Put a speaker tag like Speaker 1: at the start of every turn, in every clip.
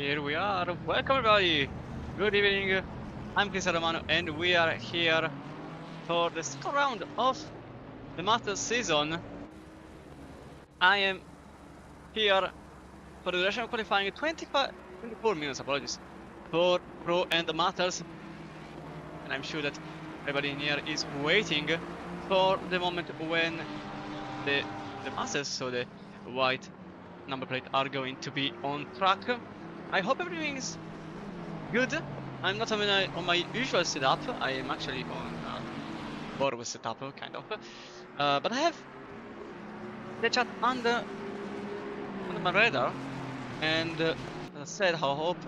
Speaker 1: Here we are. Welcome everybody. Good evening. I'm Chris Romano and we are here for the second round of the Masters season. I am here for the duration of qualifying 24 minutes, apologies, for Pro and the Masters. And I'm sure that everybody in here is waiting for the moment when the Masters, so the white number plate, are going to be on track. I hope everything is good. I'm not on my usual setup. I am actually on borrowed setup, kind of. But I have the chat under my radar, and as I said, I hope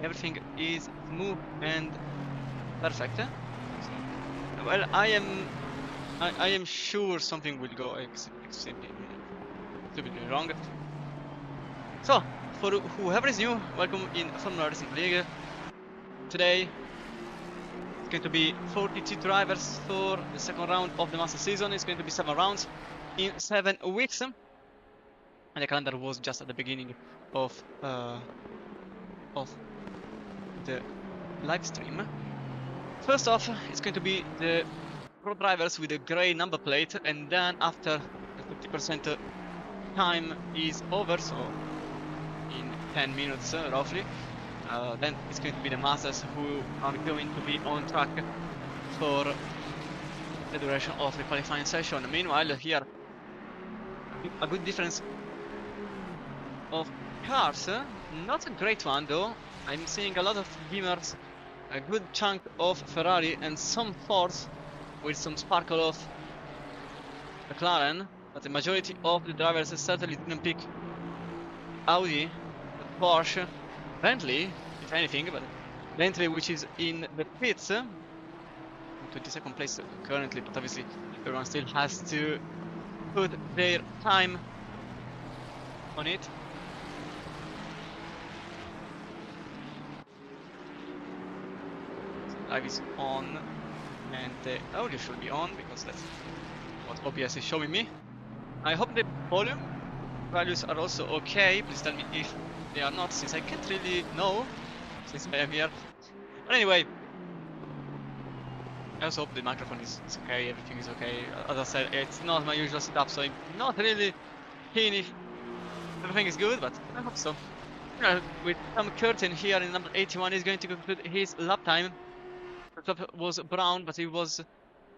Speaker 1: everything is smooth and perfect. Well, I am sure something will go extremely wrong. So, for whoever is new, welcome in Formula Racing League. Today, it's going to be 42 drivers for the second round of the Master season. It's going to be 7 rounds in 7 weeks. And the calendar was just at the beginning of the live stream. First off, it's going to be the pro drivers with a grey number plate, and then after the 50% time is over, so in 10 minutes roughly, then it's going to be the Masters who are going to be on track for the duration of the qualifying session. Meanwhile, here a good difference of cars, not a great one though. I'm seeing a lot of Beamers, a good chunk of Ferrari, and some Fords with some sparkle of McLaren, but the majority of the drivers certainly didn't pick Audi, Porsche, Bentley, if anything, but Bentley, which is in the pits, in 22nd place currently, but obviously everyone still has to put their time on it. Live is on, and the audio should be on because that's what OBS is showing me. I hope the volume values are also okay. Please tell me if they are not, since I can't really know since I am here. But anyway, I also hope the microphone is okay, everything is okay. As I said, it's not my usual setup, so I'm not really keen if everything is good, but I hope so. With Tom Curtin here in number 81, he's going to conclude his lap time. The top was Brown, but he was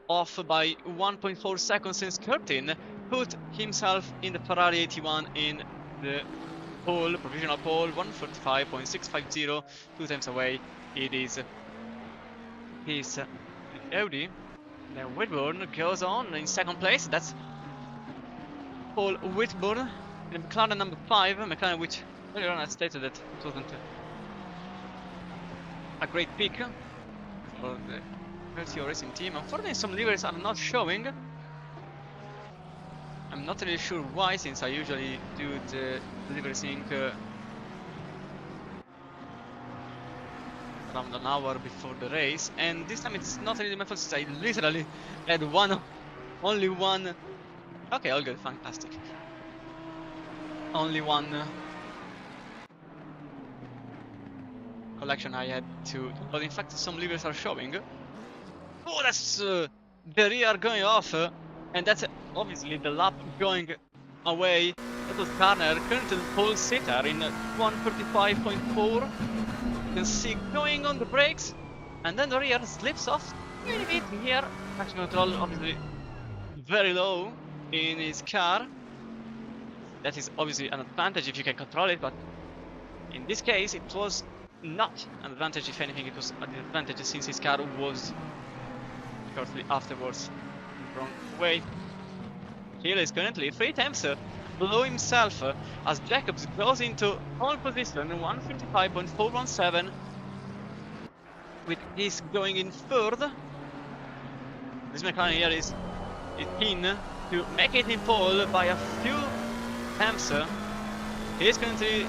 Speaker 1: off by 1.4 seconds since Curtin put himself in the Ferrari 81 in the pole, provisional pole, 145.650, 2 times away. It is his Audi. Now Whitburn goes on in second place. That's Paul Whitburn in McLaren number 5. McLaren, which earlier on I stated that it wasn't a great pick for the LTO racing team. Unfortunately, some liveries are not showing. I'm not really sure why, since I usually do the livery sync around an hour before the race, and this time it's not really my fault, since I literally had only one. Okay, all good, fantastic. Only one collection I had to, but in fact some liveries are showing. Oh, that's the rear going off, and that's obviously the lap going away. That was Garner, currently pole sitter in 135.4. You can see going on the brakes, and then the rear slips off a little bit here. Traction control obviously very low in his car. That is obviously an advantage if you can control it, but in this case it was not an advantage. If anything, it was an advantage since his car was shortly afterwards in the wrong way. Hill is currently 3 tenths below himself as Jacobs goes into pole position, 155.417, with his going in third. This McLaren here is keen to make it in pole by a few tenths. He is currently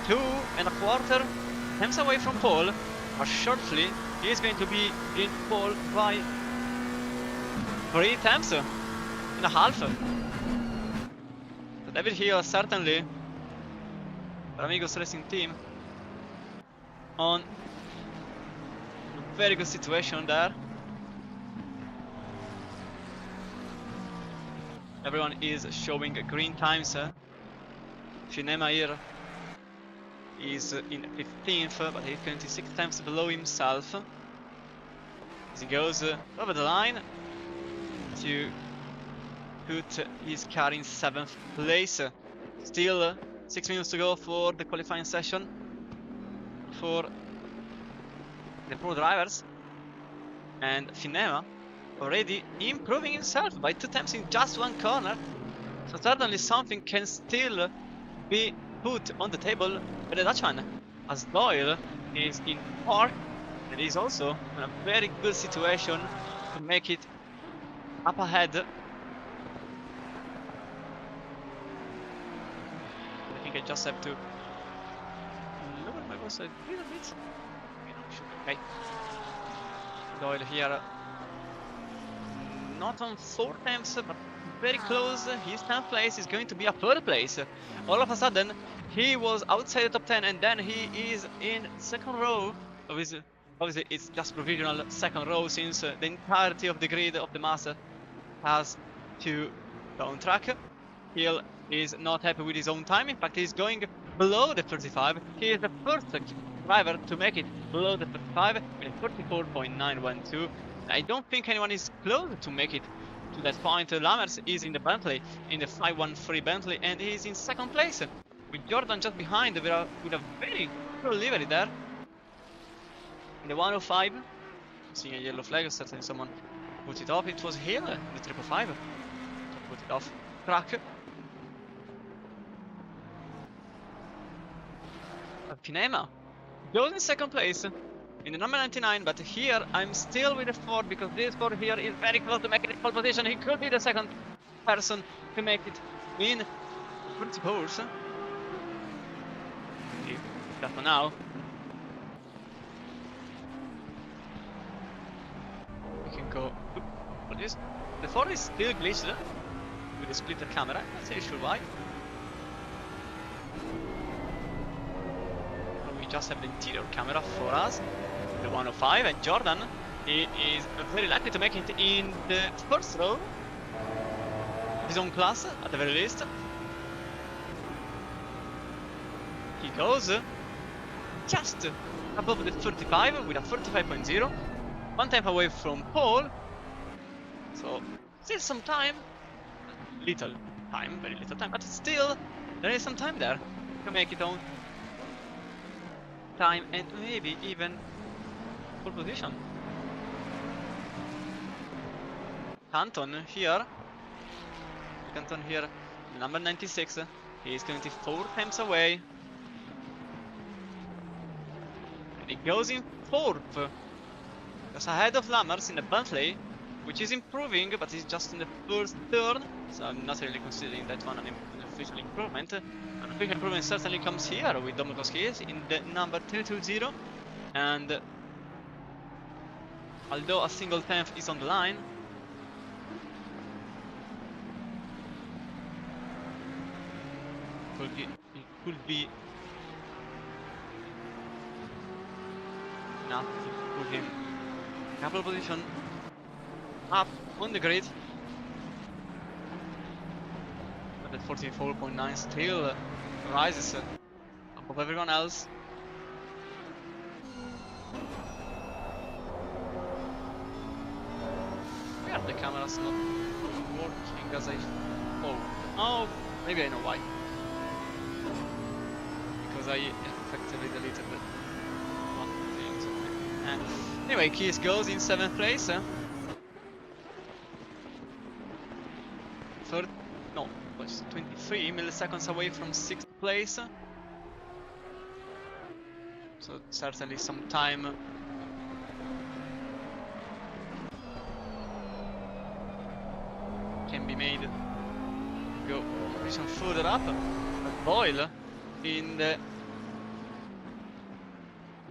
Speaker 1: 2.25 tenths away from pole, but shortly he is going to be in pole by 3 tenths and a half. So David Hill certainly, for Amigos Racing Team, on a very good situation there. Everyone is showing green times. Finema here is in 15th, but he's 26 times below himself. As he goes over the line to put his car in 7th place. Still 6 minutes to go for the qualifying session for the pro drivers. And Finema already improving himself by 2 times in just 1 corner. So certainly something can still be put on the table by the Dutchman, as Doyle is in 4th and is also in a very good situation to make it up ahead. I think I just have to lower my voice a little bit. Okay. Doyle here, not on 4 times, but very close. His 10th place is going to be a 3rd place. All of a sudden, he was outside the top 10, and then he is in 2nd row. Obviously, it's just provisional 2nd row, since the entirety of the grid of the master has to go on track. Hill is not happy with his own time. In fact, he's going below the 35. He is the first driver to make it below the 35 with a 34.912. I don't think anyone is close to make it to that point. Lammers is in the Bentley, in the 513 Bentley, and he's in 2nd place, with Jordan just behind with a very cool livery there. In the 105, seeing a yellow flag, certainly someone put it off. It was Hill, the 555, to put it off track. Finema goes in 2nd place in the number 99, but here I'm still with the Ford, because this Ford here is very close to making it pole position. He could be the 2nd person to make it in 40 holes. Just for now. We can go for this. The Ford is still glitched with the splitter camera. I'm not really sure why. We just have the interior camera for us. The 105, and Jordan, he is very likely to make it in the 1st row. His own class, at the very least. He goes just above the 35 with a 35.0. 1 time away from pole. So, still some time. Little time, very little time, but still, there is some time there to make it on time, and maybe even pole position. Canton here, number 96, he is 24 times away, and he goes in 4th, just ahead of Lammers in the Bentley, which is improving, but he's just in the 1st turn, so I'm not really considering that one an official improvement. An official improvement certainly comes here with Domokowski in the number 320, and although a single 10th is on the line, it could be enough to put him couple position up on the grid. But that 44.9 still rises above everyone else. Why are the cameras not working as I thought? Oh, maybe I know why. Because I effectively deleted one thing. And anyway, Keys goes in 7th place. Third, no, was 23 milliseconds away from 6th place. So certainly some time can be made to go some further up. But Boyle in the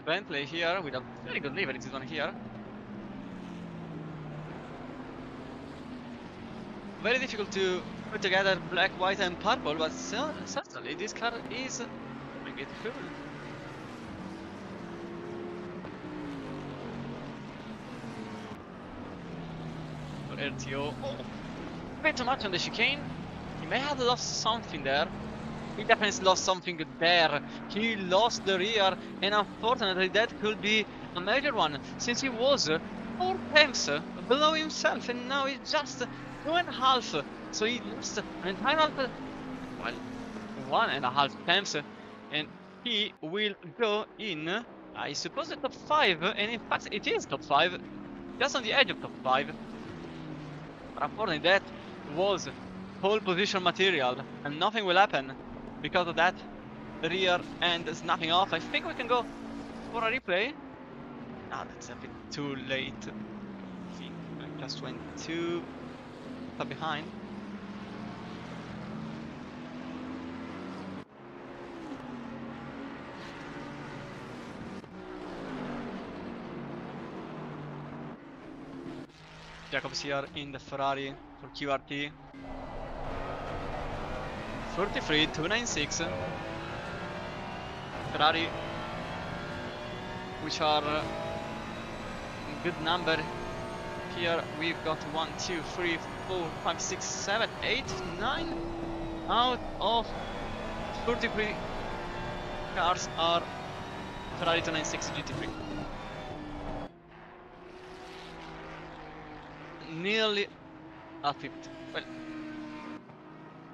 Speaker 1: Bentley here with a very good livery, this one here. Very difficult to put together black, white and purple, but certainly this car is making it cool. RTO. Oh, a bit too much on the chicane. He may have lost something there. He definitely lost something there. He lost the rear, and unfortunately that could be a major one, since he was 4 tenths below himself, and now he's just 2.5. So he lost an entire half, well, 1.5 tenths, and he will go in, I suppose, the top 5, and in fact it is top 5, just on the edge of top 5. But unfortunately that was pole position material, and nothing will happen because of that rear end snapping off. I think we can go for a replay. Ah, that's a bit too late. I think I just went too far behind. Jacobs here in the Ferrari for QRT. 33.296. Ferrari, which are a good number. Here we've got 1, 2, 3, 4, 5, 6, 7, 8, 9 out of 33 cars are Ferrari 296 GT3. Nearly a fifth. Well,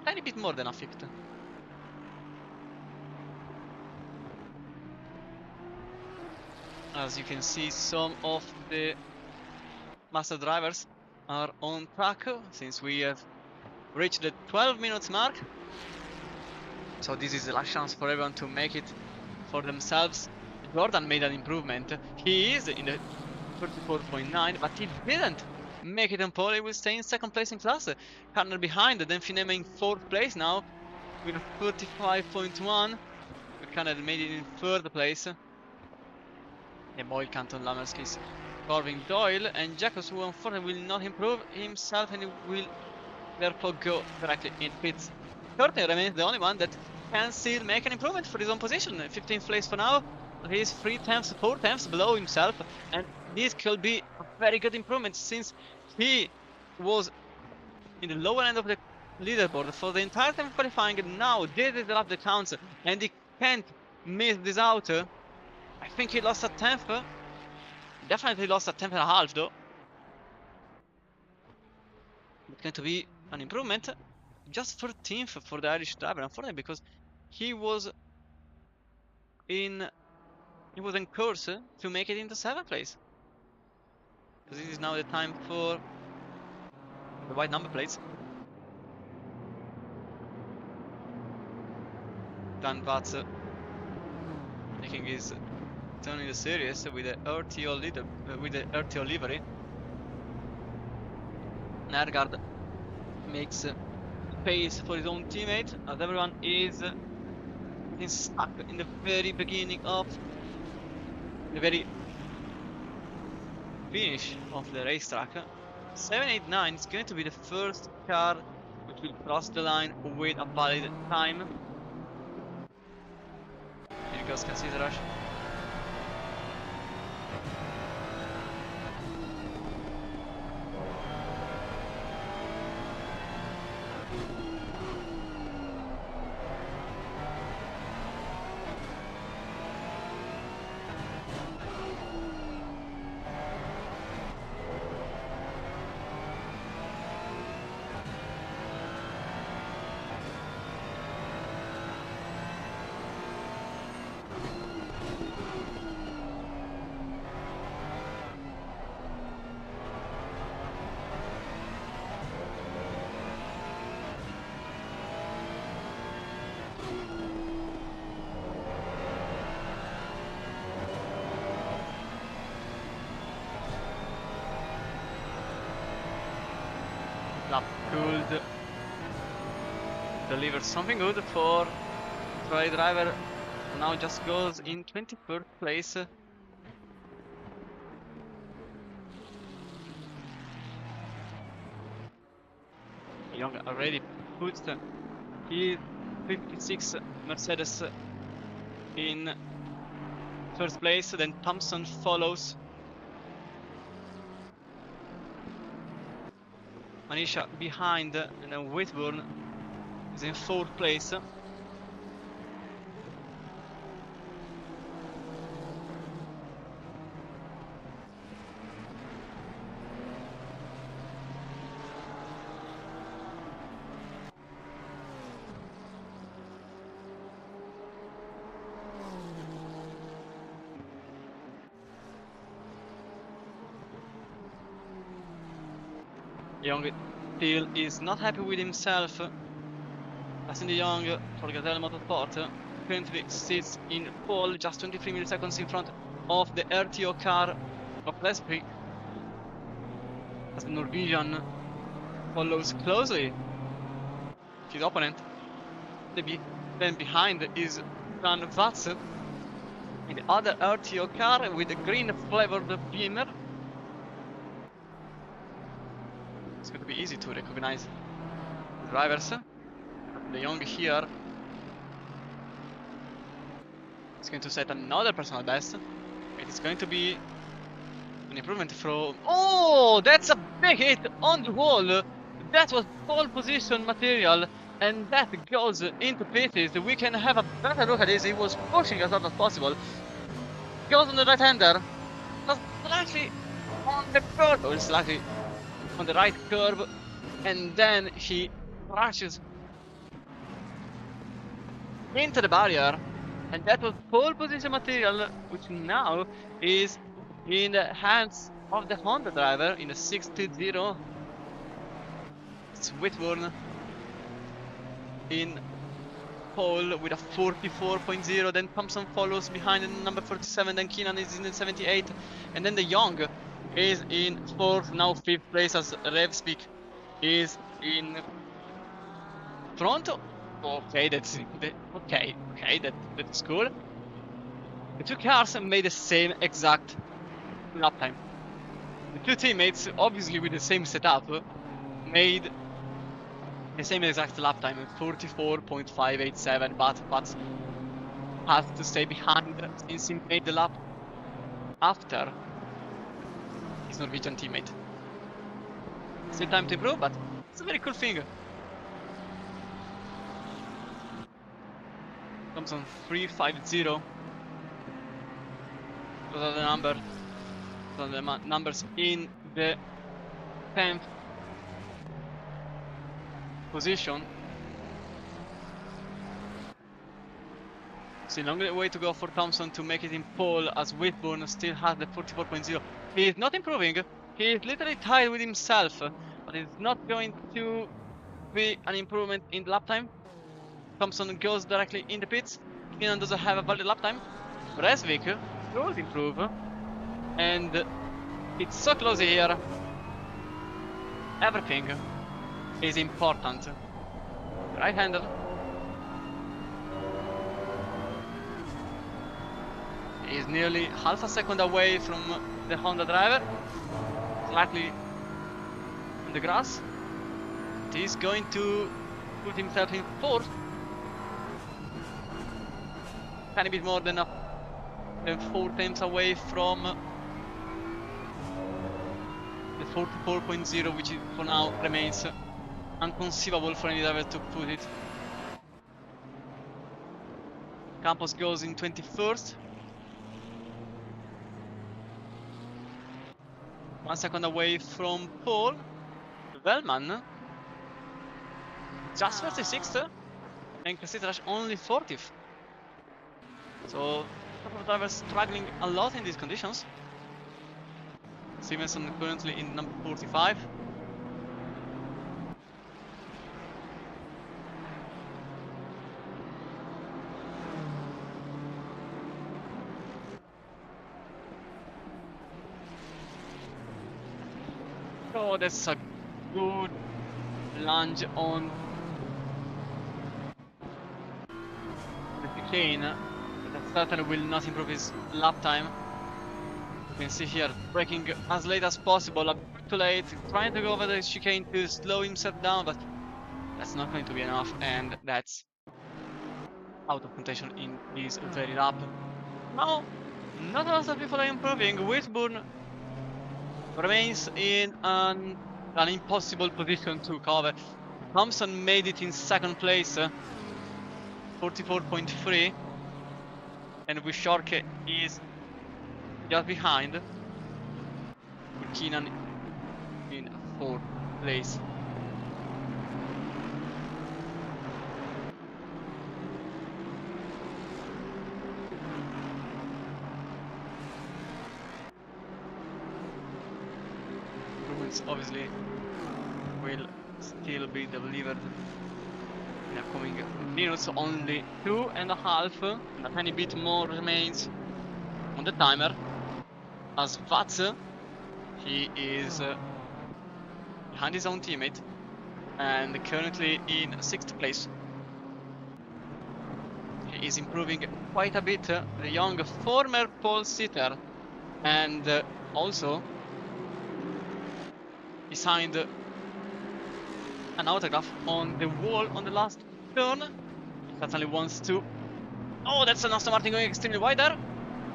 Speaker 1: tiny bit more than a fifth. As you can see, some of the master drivers are on track since we have reached the 12 minutes mark. So this is the last chance for everyone to make it for themselves. Jordan made an improvement. He is in the 34.9, but he didn't make it on pole. He will stay in second place in class. Karner behind, then Finema in 4th place now with a 35.1. Karner made it in 3rd place. And Boyle, Canton, Lamerskis, Corvin, Doyle, and Jacobs, who unfortunately will not improve himself, and he will therefore go directly in pits. Courtney remains the only one that can still make an improvement for his own position. 15th place for now. He is 3 tenths, 4 tenths below himself, and this could be a very good improvement since he was in the lower end of the leaderboard for the entire time of qualifying. And now this is the lap that counts, and he can't miss this out. I think he lost a tenth. Definitely lost a tenth and a half though. It's going to be an improvement. Just 13th for the Irish driver, unfortunately, because he was in course to make it into 7th place. Because this is now the time for the white number plates. Dan Watts making his turn in the series with the RTO leader, with the RTO livery. Nergard makes space for his own teammate, as everyone is stuck in the very beginning of the very finish of the racetrack. 789 is going to be the first car which will cross the line with a valid time. Here goes Cassidy. Lap could deliver something good for Ferrari driver. Now just goes in 23rd place. Young already puts his 56 Mercedes in first place, then Thompson follows. Manisha behind, and then Whitburn is in 4th place. Young still is not happy with himself. Passing de Jong for Gazelle Motorsport currently sits in pole, just 23 milliseconds in front of the RTO car of Leslie, as the Norwegian follows closely his opponent. Then behind is Van Vatse in the other RTO car with a green flavored beamer. It's going to be easy to recognize the drivers. De Jong here is going to set another personal best. It is going to be an improvement from... Oh, that's a big hit on the wall. That was pole position material, and that goes into pieces. We can have a better look at this. He was pushing as hard as possible. Goes on the right hander, just slightly on the curve, or slightly on the right curve, and then he crashes into the barrier. And that was pole position material, which now is in the hands of the Honda driver in the 6-0. It's Whitburn in pole with a 44.0. Then Thompson follows behind in number 47. Then Keenan is in the 78. And then De Jong is in 4th, now 5th place, as RevSpeak is in front. Okay, that's okay. That's cool. The two cars made the same exact lap time. The two teammates, obviously with the same setup, made the same exact lap time, 44.587, but has to stay behind since he made the lap after his Norwegian teammate. Still time to improve, but it's a very cool thing. Thompson 350. Those are the numbers in the 10th position. Still a long way to go for Thompson to make it in pole, as Whitburn still has the 44.0. He is not improving. He is literally tied with himself, but it's not going to be an improvement in the lap time. Thompson goes directly in the pits. Keenan doesn't have a valid lap time. Bresvik should improve, and it's so close here. Everything is important. Right-hander. Is nearly half a second away from the Honda driver. Slightly on the grass. He's going to put himself in 4th. Tiny bit more than 4 times away from the 44.0, which for now remains unconceivable for any driver to put it. Campos goes in 21st. 1 second away from pole. Velman just 36th, and Krasitrash only 40th. So, a couple of drivers struggling a lot in these conditions. Stevenson currently in number 45. Oh, that's a good lunge on the chicane. That certainly will not improve his lap time. You can see here, braking as late as possible, a bit too late, trying to go over the chicane to slow himself down, but that's not going to be enough, and that's out of contention in this very lap. Now, not a lot of people are improving. Whitburn remains in a an impossible position to cover. Thompson made it in second place, 44.3, and Wisharke is just behind, with Keenan in fourth place. Improvements obviously will still be delivered in the coming minutes. Only 2.5, and a tiny bit more remains on the timer. As Vatse, he is behind his own teammate and currently in 6th place. He is improving quite a bit, the young former pole sitter, and also he signed an autograph on the wall on the last turn. He certainly wants to. Oh, that's an Aston Martin going extremely wide there.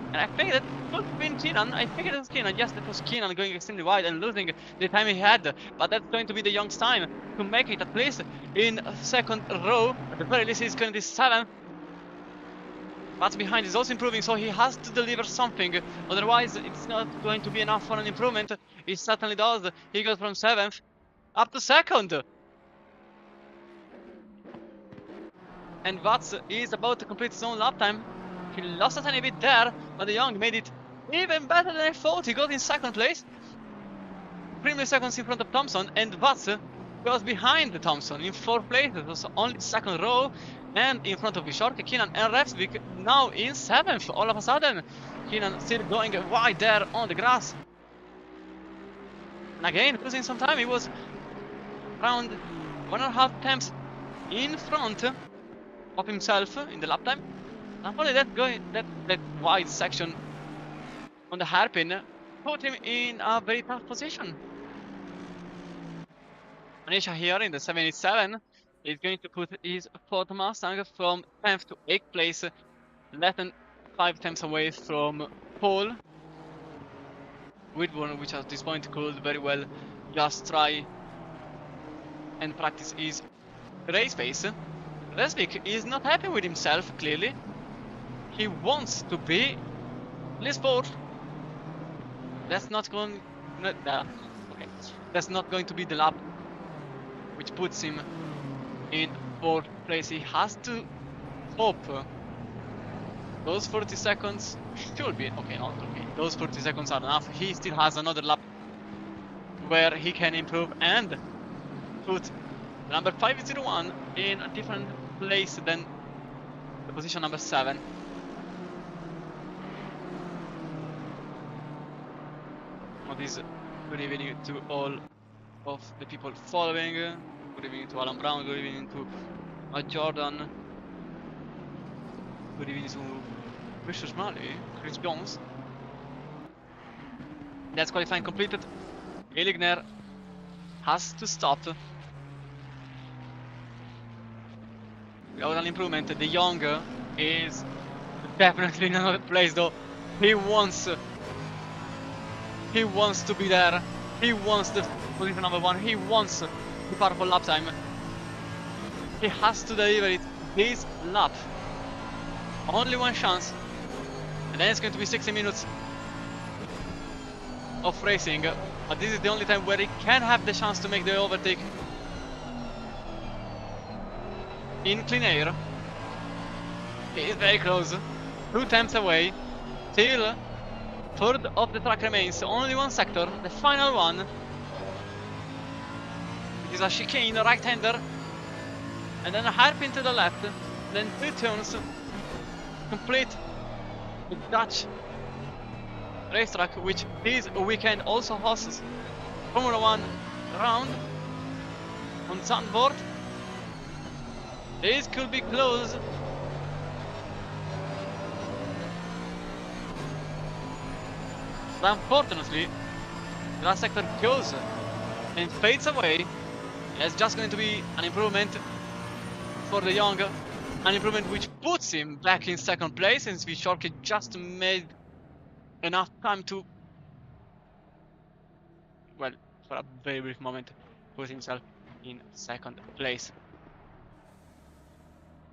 Speaker 1: And I think that could have been Keenan. I think it was Keenan. Yes, that was Keenan going extremely wide and losing the time he had. But that's going to be the Young's time to make it at least in second row. At the very least, he's currently 7th. But behind is also improving, so he has to deliver something. Otherwise, it's not going to be enough for an improvement. He certainly does. He goes from 7th up to 2nd. And Watts is about to complete his own lap time. He lost a tiny bit there, but the Young made it even better than I thought. He got in 2nd place, 3 milliseconds in front of Thompson, and Watts goes behind Thompson in 4th place. It was only 2nd row, and in front of Wisharke, Keenan and Refsvik now in 7th. All of a sudden, Keenan still going wide there on the grass. And again, losing some time. He was around 1.5 tenths in front of himself in the lap time. Not only that, that wide section on the hairpin put him in a very tough position. Manisha here in the 787 is going to put his Ford Mustang from 10th to 8th place, less than 5 tenths away from pole. Whitburn, which at this point could very well just try and practice his race pace. Resvik is not happy with himself, clearly. He wants to be at least 4th. That's not going. Okay, that's not going to be the lap which puts him in 4th place. He has to hope those 40 seconds should be okay. Not okay. Those 40 seconds are enough. He still has another lap where he can improve and put number 501 in a different place than the position number 7. Good evening to all of the people following. Good evening to Alan Brown. Good evening to Jordan. Good evening to Vicious Mali, Chris Jones. That's qualifying completed. Eligner has to stop. Without an improvement, De Jong is definitely in another place though. He wants to be there. He wants the position number 1. He wants the powerful lap time. He has to deliver it this lap. Only one chance. And then it's going to be 60 minutes of racing. But this is the only time where he can have the chance to make the overtake in clean air. He is very close. 2 tenths away. Still 3rd of the track remains. Only one sector, the final one. It is a chicane, right-hander, and then a hairpin to the left. Then 2 turns. Complete the Dutch racetrack, which this weekend also hosts Formula 1 round on Zandvoort. This could be close. But unfortunately, the last sector goes and fades away. It's just going to be an improvement for De Jong. An improvement which puts him back in 2nd place, since Wisharke just made enough time to, well, for a very brief moment, put himself in second place.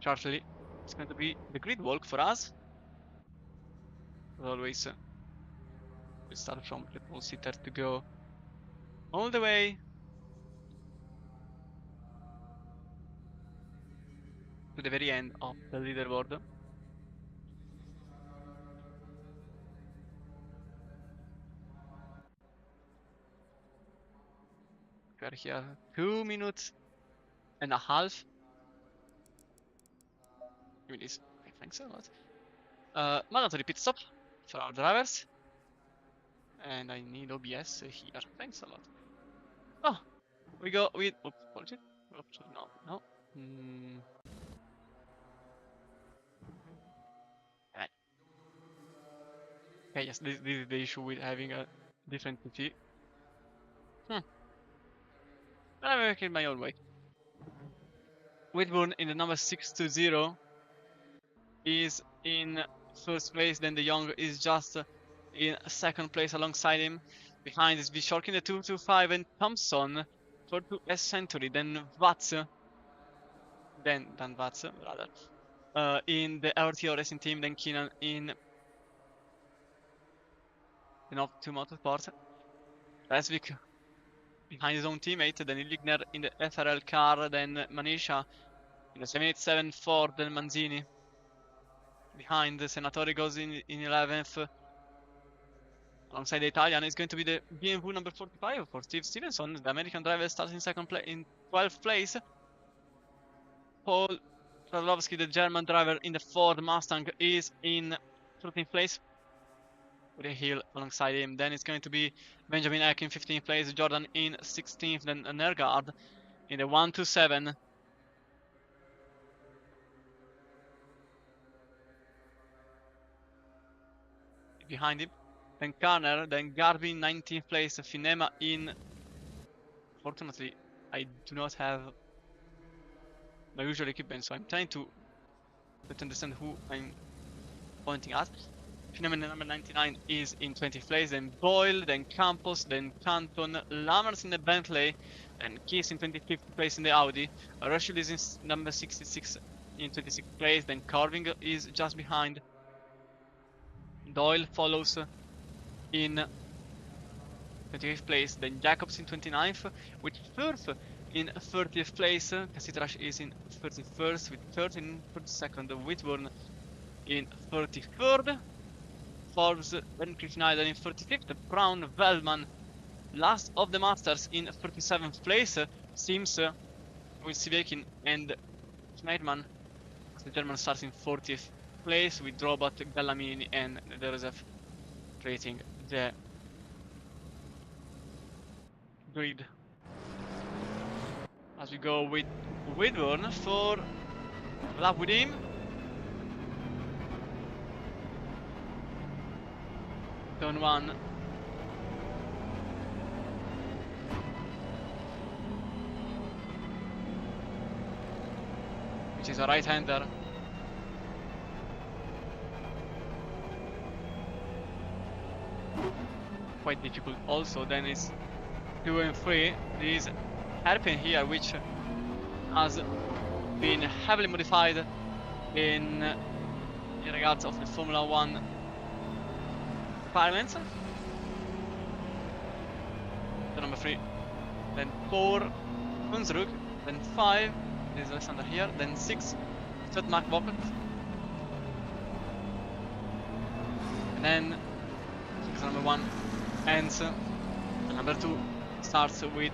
Speaker 1: Shortly, it's going to be the grid walk for us. As always, we start from the pole sitter to go all the way to the very end of the leaderboard. We are here 2 minutes and a half. Give me this. Okay, thanks a lot. Mandatory pit stop for our drivers. And I need OBS here. Thanks a lot. Oh, we go with. Oops, apologies. Oops, no. Right. Okay, yes, this is the issue with having a different PC. But I'm working my own way. Whitburn in the number 620 is in first place, then De Jong is just in second place alongside him. Behind is Bishork in the 225 and Thompson for 2S Century, then Watts, then Watts rather, in the RTO Racing Team, then Keenan in the Two Motorsport. Resvik behind his own teammate, then Ligner in the FRL car, then Manisha in the 787 Ford, then Manzini. Behind the Senatore goes in 11th. Alongside the Italian is going to be the BMW number 45 for Steve Stevenson. The American driver starts in second place, in 12th place. Paul Pavlovsky, the German driver in the Ford Mustang, is in 13th place with a hill alongside him. Then it's going to be Benjamin Eck in 15th place, Jordan in 16th, then Nergard in the 127. Behind him, then Garner, then Garvin 19th place, Finema in. Fortunately, I do not have my usual equipment, so I'm trying to understand who I'm pointing at. Finema number 99 is in 20th place, then Boyle, then Campos, then Canton, Lammers in the Bentley, and Kiss in 25th place in the Audi. Rushfield is in number 66 in 26th place, then Carving is just behind. Doyle follows in 28th place, then Jacobs in 29th, with Firth in 30th place. Cassitrash is in 31st with 13, 32nd. Whitburn in 33rd. Forbes, then Chris Schneider in 35th. Brown, Veldman, last of the Masters in 37th place. Seems with Sivekin and Schneidman. The German starts in 40th place with Robot, Gallamini, and the reserve creating the grid. As we go with Whitburn for a lap with him. Turn 1. Which is a right-hander. Quite difficult also. Then it's 2 and 3. There is hairpin here, which has been heavily modified in regards of the Formula 1 requirements. The number 3, then 4, Hunsrug, then 5, there's Alexander here, then 6, Stuart McBocket, and then number 1 ends, and number 2 starts with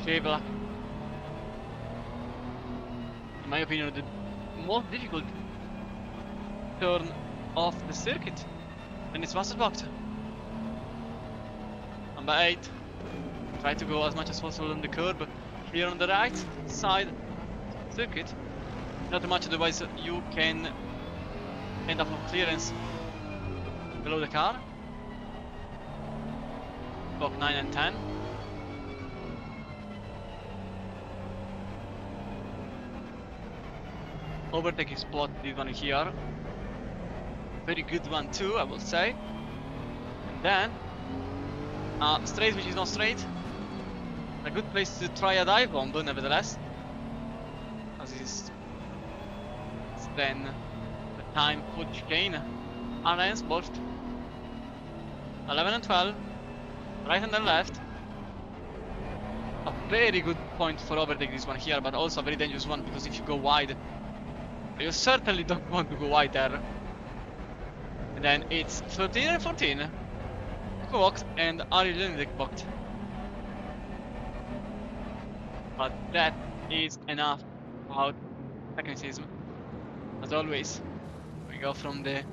Speaker 1: Shavelak. In my opinion, the most difficult turn of the circuit, and it's Wasserbocht. Number 8, try to go as much as possible on the curb here on the right side circuit. Not too much, otherwise you can end up with clearance below the car. Block 9 and 10. Overtaking spot, this one here. Very good one too, I will say. And then straight, which is not straight. good place to try a dive bomb, nevertheless. As it's then the time for chicane. Alliance both 11 and 12, right and then left. A very good point for overtake this one here, but also a very dangerous one, because if you go wide, you certainly don't want to go wide there. And then it's 13 and 14. Walked and Ari booked. But that is enough about technicism. As always, we go from the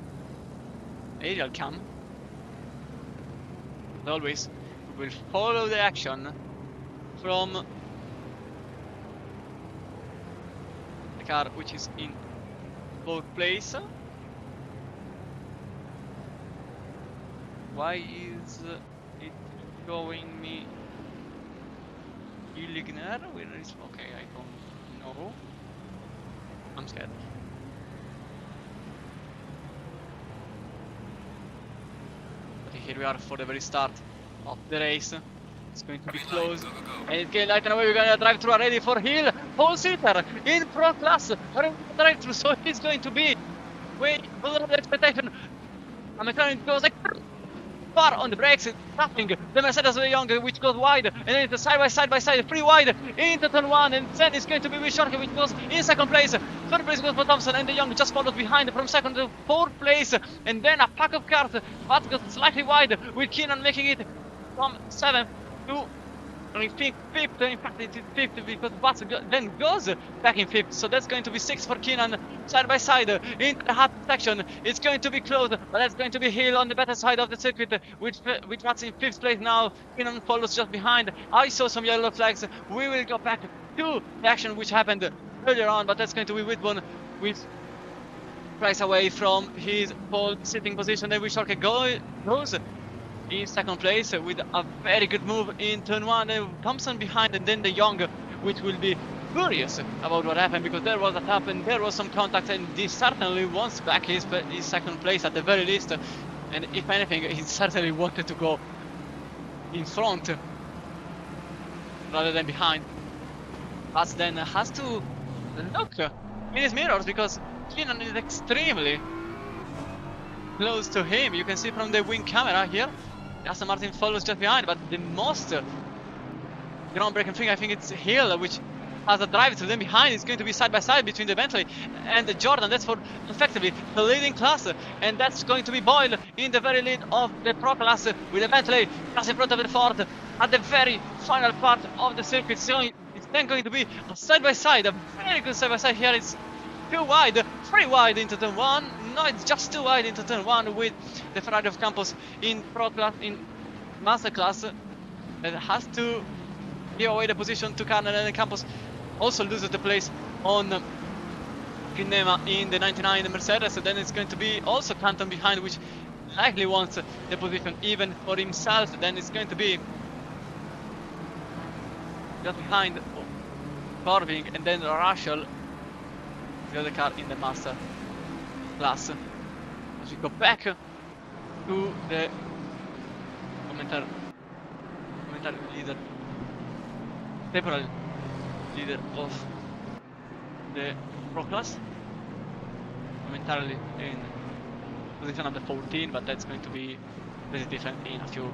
Speaker 1: aerial cam. As always, we will follow the action from the car which is in fourth place. Why is it showing me Illigner? Where is... Okay, I don't know. I'm scared. But here we are for the very start of the race. It's going to be close. And it's getting light and away. We're going to drive through already for Hill. Pole sitter in pro class. Drive through, so he's going to be way below the expectation. A mechanic goes like far on the brakes, tapping the Mercedes De Jong, which goes wide, and then it's side by side, pretty wide into turn 1, and then it's going to be Wisharke, which goes in second place. Third place goes for Thompson, and De Jong just follows behind from second to fourth place, and then a pack of cars that goes slightly wide, with Keenan making it from 7th to I think 5th. In fact it is 5th, because Butts then goes back in 5th, so that's going to be 6th for Keenan, side by side in the half section. It's going to be close, but that's going to be Hill on the better side of the circuit, which Butts in 5th place now. Keenan follows just behind. I saw some yellow flags. We will go back to the action which happened earlier on, but that's going to be Whitburn with Price away from his pole sitting position. Then Wisharke goes in second place with a very good move in turn 1. Thompson behind, and then De Jong, which will be furious about what happened, because there was a tap and there was some contact, and he certainly wants back his second place at the very least. And if anything, he certainly wanted to go in front rather than behind. But then has to look in his mirrors, because Keenan is extremely close to him. You can see from the wing camera here. Aston Martin follows just behind, but the most groundbreaking thing, I think it's Hill, which has a drive to them behind. It's going to be side by side between the Bentley and the Jordan. That's for effectively the leading class, and that's going to be Boyle in the very lead of the Pro class, with the Bentley just in front of the Ford at the very final part of the circuit. So it's then going to be a side by side, a very good side by side here. It's too wide, 3 wide into turn 1. No, it's just too wide into turn 1 with the Ferrari of Campos in Pro class, in Master class. That has to give away the position to Carnell, and Campos also loses the place on Kinema in the 99 Mercedes. So then it's going to be also Canton behind, which likely wants the position even for himself. Then it's going to be just behind Corving, and then Russell, the other car in the Master class. As we go back to the commentary leader, temporary leader of the Pro class, momentarily in position number 14, but that's going to be pretty different in a few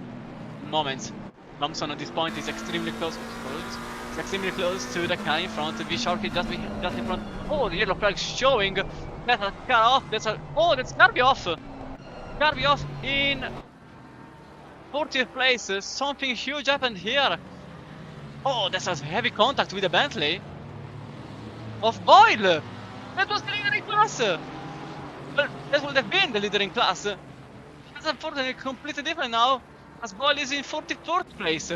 Speaker 1: moments. Thompson at this point is extremely close. It's extremely close to the car in front. Wisharke just in front. Oh, the yellow flag showing that's a car off. That's Garby off. Garby off in 40th place. Something huge happened here. Oh, that's a heavy contact with the Bentley of Boyle. That was the leader in class. Well, that would have been the leader in class. That's unfortunately completely different now, as Boyle is in 44th place.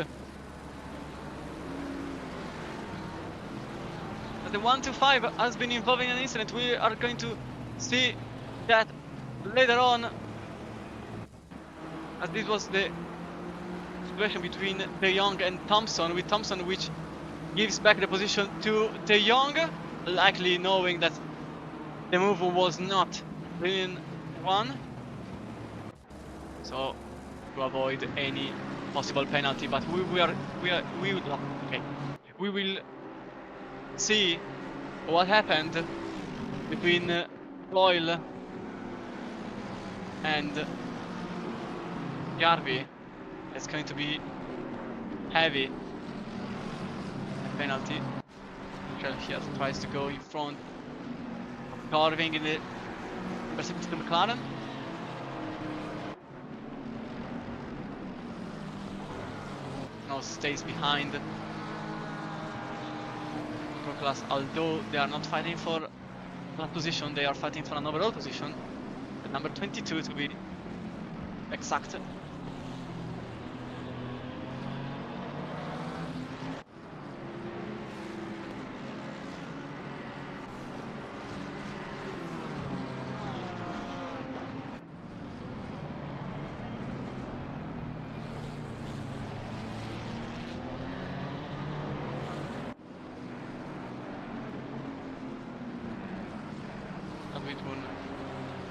Speaker 1: The 125 has been involved in an incident. We are going to see that later on, as this was the situation between De Jong and Thompson, with Thompson which gives back the position to De Jong, likely knowing that the move was not brilliant one, so to avoid any possible penalty. But we would Okay, we will see what happened between Doyle and Garvey. It's going to be heavy. A penalty. Michel here tries to go in front, carving in the Mercedes to McLaren. Now stays behind class, although they are not fighting for that position, they are fighting for an overall position. The number 22 to be exact.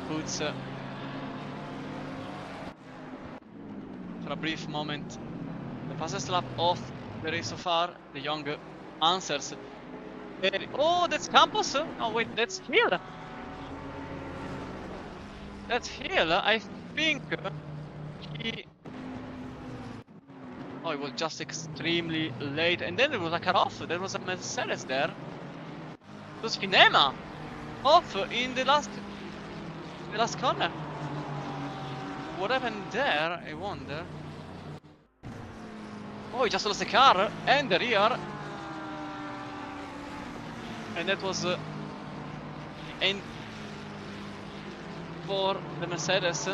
Speaker 1: Puts for a brief moment the fastest lap of the race so far. The young answers. Oh, that's Campos? Oh wait, that's Hill. That's Hill. I think he... Oh, it was just extremely late, and then there was a cut off. There was a Mercedes there. It was Finema off in the last corner. What happened there? I wonder. Oh, he just lost the car and the rear, and that was the end for the Mercedes.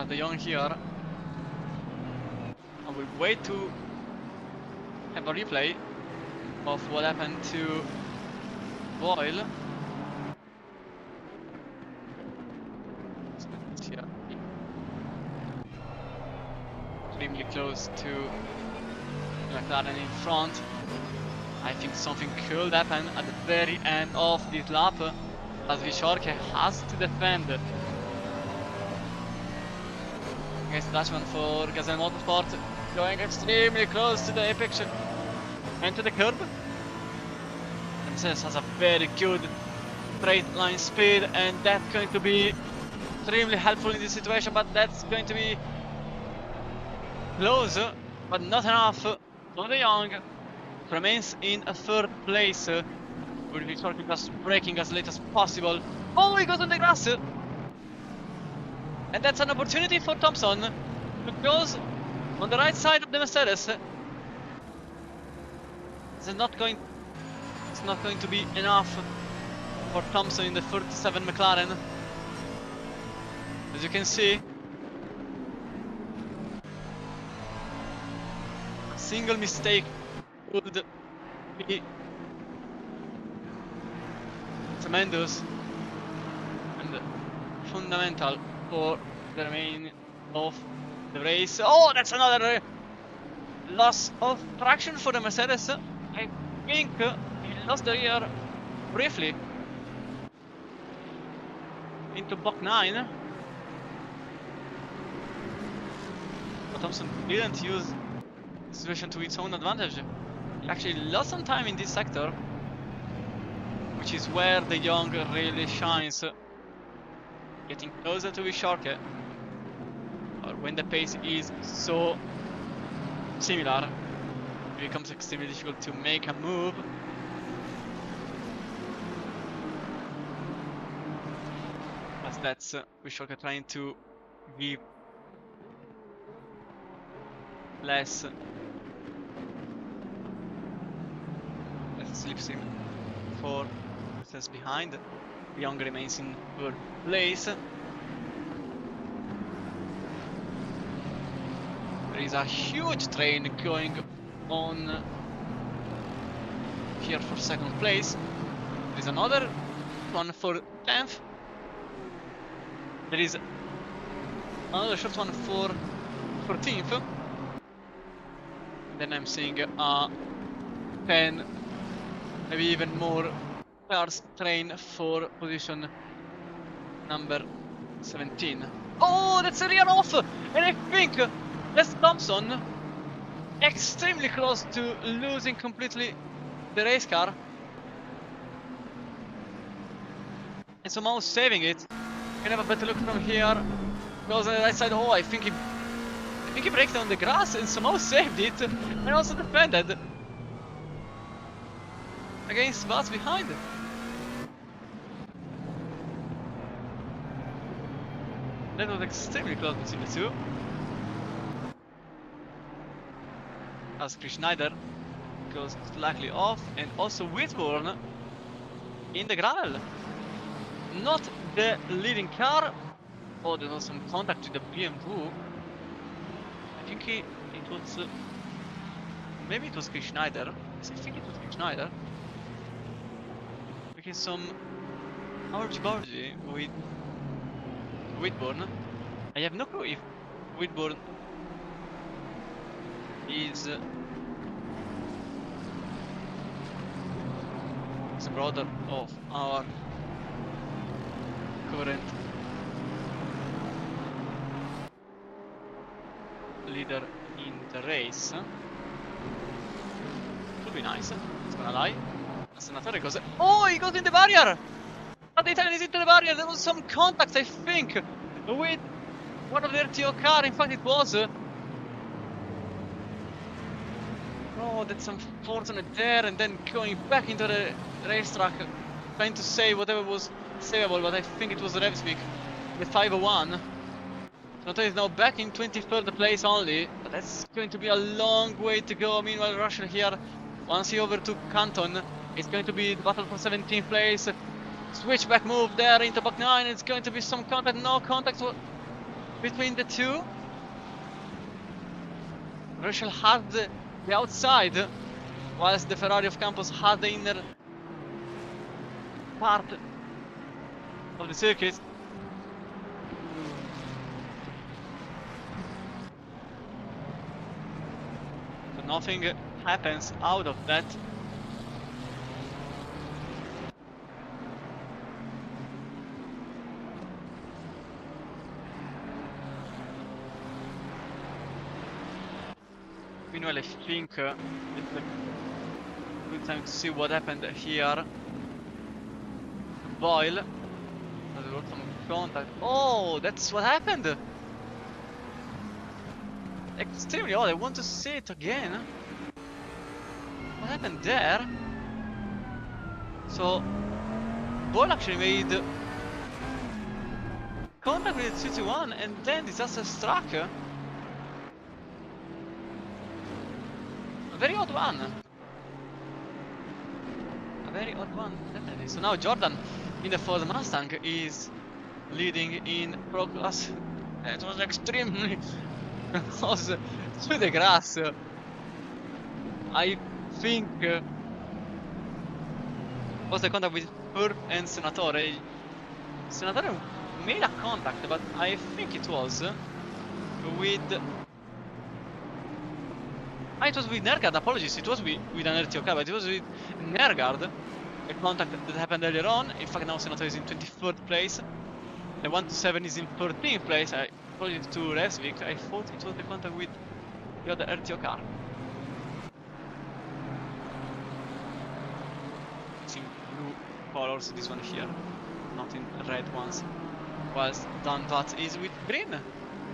Speaker 1: De Jong here. I will wait to have a replay of what happened to Boyle. Here. Extremely close to McLaren in front. I think something could happen at the very end of this lap, as Vichorke has to defend. Against Dutchman for Gazelle Motorsport, going extremely close to the apex and to the curb. Mercedes has a very good straight line speed, and that's going to be extremely helpful in this situation, but that's going to be close, but not enough for De Jong. Remains in a third place, with Vichorke just braking as late as possible. Oh, he goes on the grass! And that's an opportunity for Thompson, who goes on the right side of the Mercedes. It's not going to be enough for Thompson in the 37 McLaren. As you can see, a single mistake would be tremendous and fundamental for the remaining of the race. Oh, that's another loss of traction for the Mercedes. I think he lost the rear briefly into block 9. But Thompson didn't use the situation to its own advantage. He actually lost some time in this sector, which is where De Jong really shines. Getting closer to Vichorke, or when the pace is so similar, it becomes extremely difficult to make a move. As that's Vichorke trying to give less slipstream for Mercedes behind. Young remains in third place. There is a huge train going on here for second place. There is another one for 10th. There is another short one for 14th. Then I'm seeing a 10, maybe even more cars train for position number 17. Oh, that's a rear off! And I think that's Thompson extremely close to losing completely the race car. And somehow saving it. Can have a better look from here. Goes on the right side. Oh, I think he braked on the grass and somehow saved it. And also defended against what's behind. That was extremely close between the two. As Chris Schneider goes slightly off, and also Whitburn in the gravel. Not the leading car. Oh, there was some contact with the BMW. I think it was maybe it was Chris Schneider. Yes, I think it was Chris Schneider. Making some argy-bargy with Whitburn. I have no clue if Whitburn is the brother of our current leader in the race. Could be nice, it's gonna lie. Senatore goes. Oh, he goes in the barrier! But the Italian is into the barrier. There was some contact, I think, with one of their TO car. In fact, it was. Oh, that's unfortunate there, and then going back into the racetrack, trying to save whatever was savable, but I think it was Revsvik, the 501. Senatore is now back in 23rd place only, but that's going to be a long way to go. Meanwhile, Russell here, once he overtook Canton, it's going to be the battle for 17th place. Switchback move there into back 9. It's going to be some contact, no contact between the two. Russell had the outside, whilst the Ferrari of Campos had the inner part of the circuit. So nothing happens out of that. Meanwhile, I think it's a good time to see what happened here. Boyle, there was some contact. Oh, that's what happened. Extremely odd. I want to see it again. What happened there? So Boyle actually made contact with the 221 and then disaster struck. A very odd one. A very odd one, definitely. So now Jordan in the Ford Mustang is leading in Pro Class. It was extremely close to the grass. I think was the contact with Ford and Senatore. Senatore made a contact, but I think it was with... it was with Nergard, apologies, it was with an RTO car, but it was with Nergard, a contact that happened earlier on. In fact, now Senatore is in 23rd place, the 127 is in 13th place. I apologize to Resvik, I thought it was the contact with the other RTO car. It's in blue colors, this one here, not in red ones, whilst Zandvoort is with green.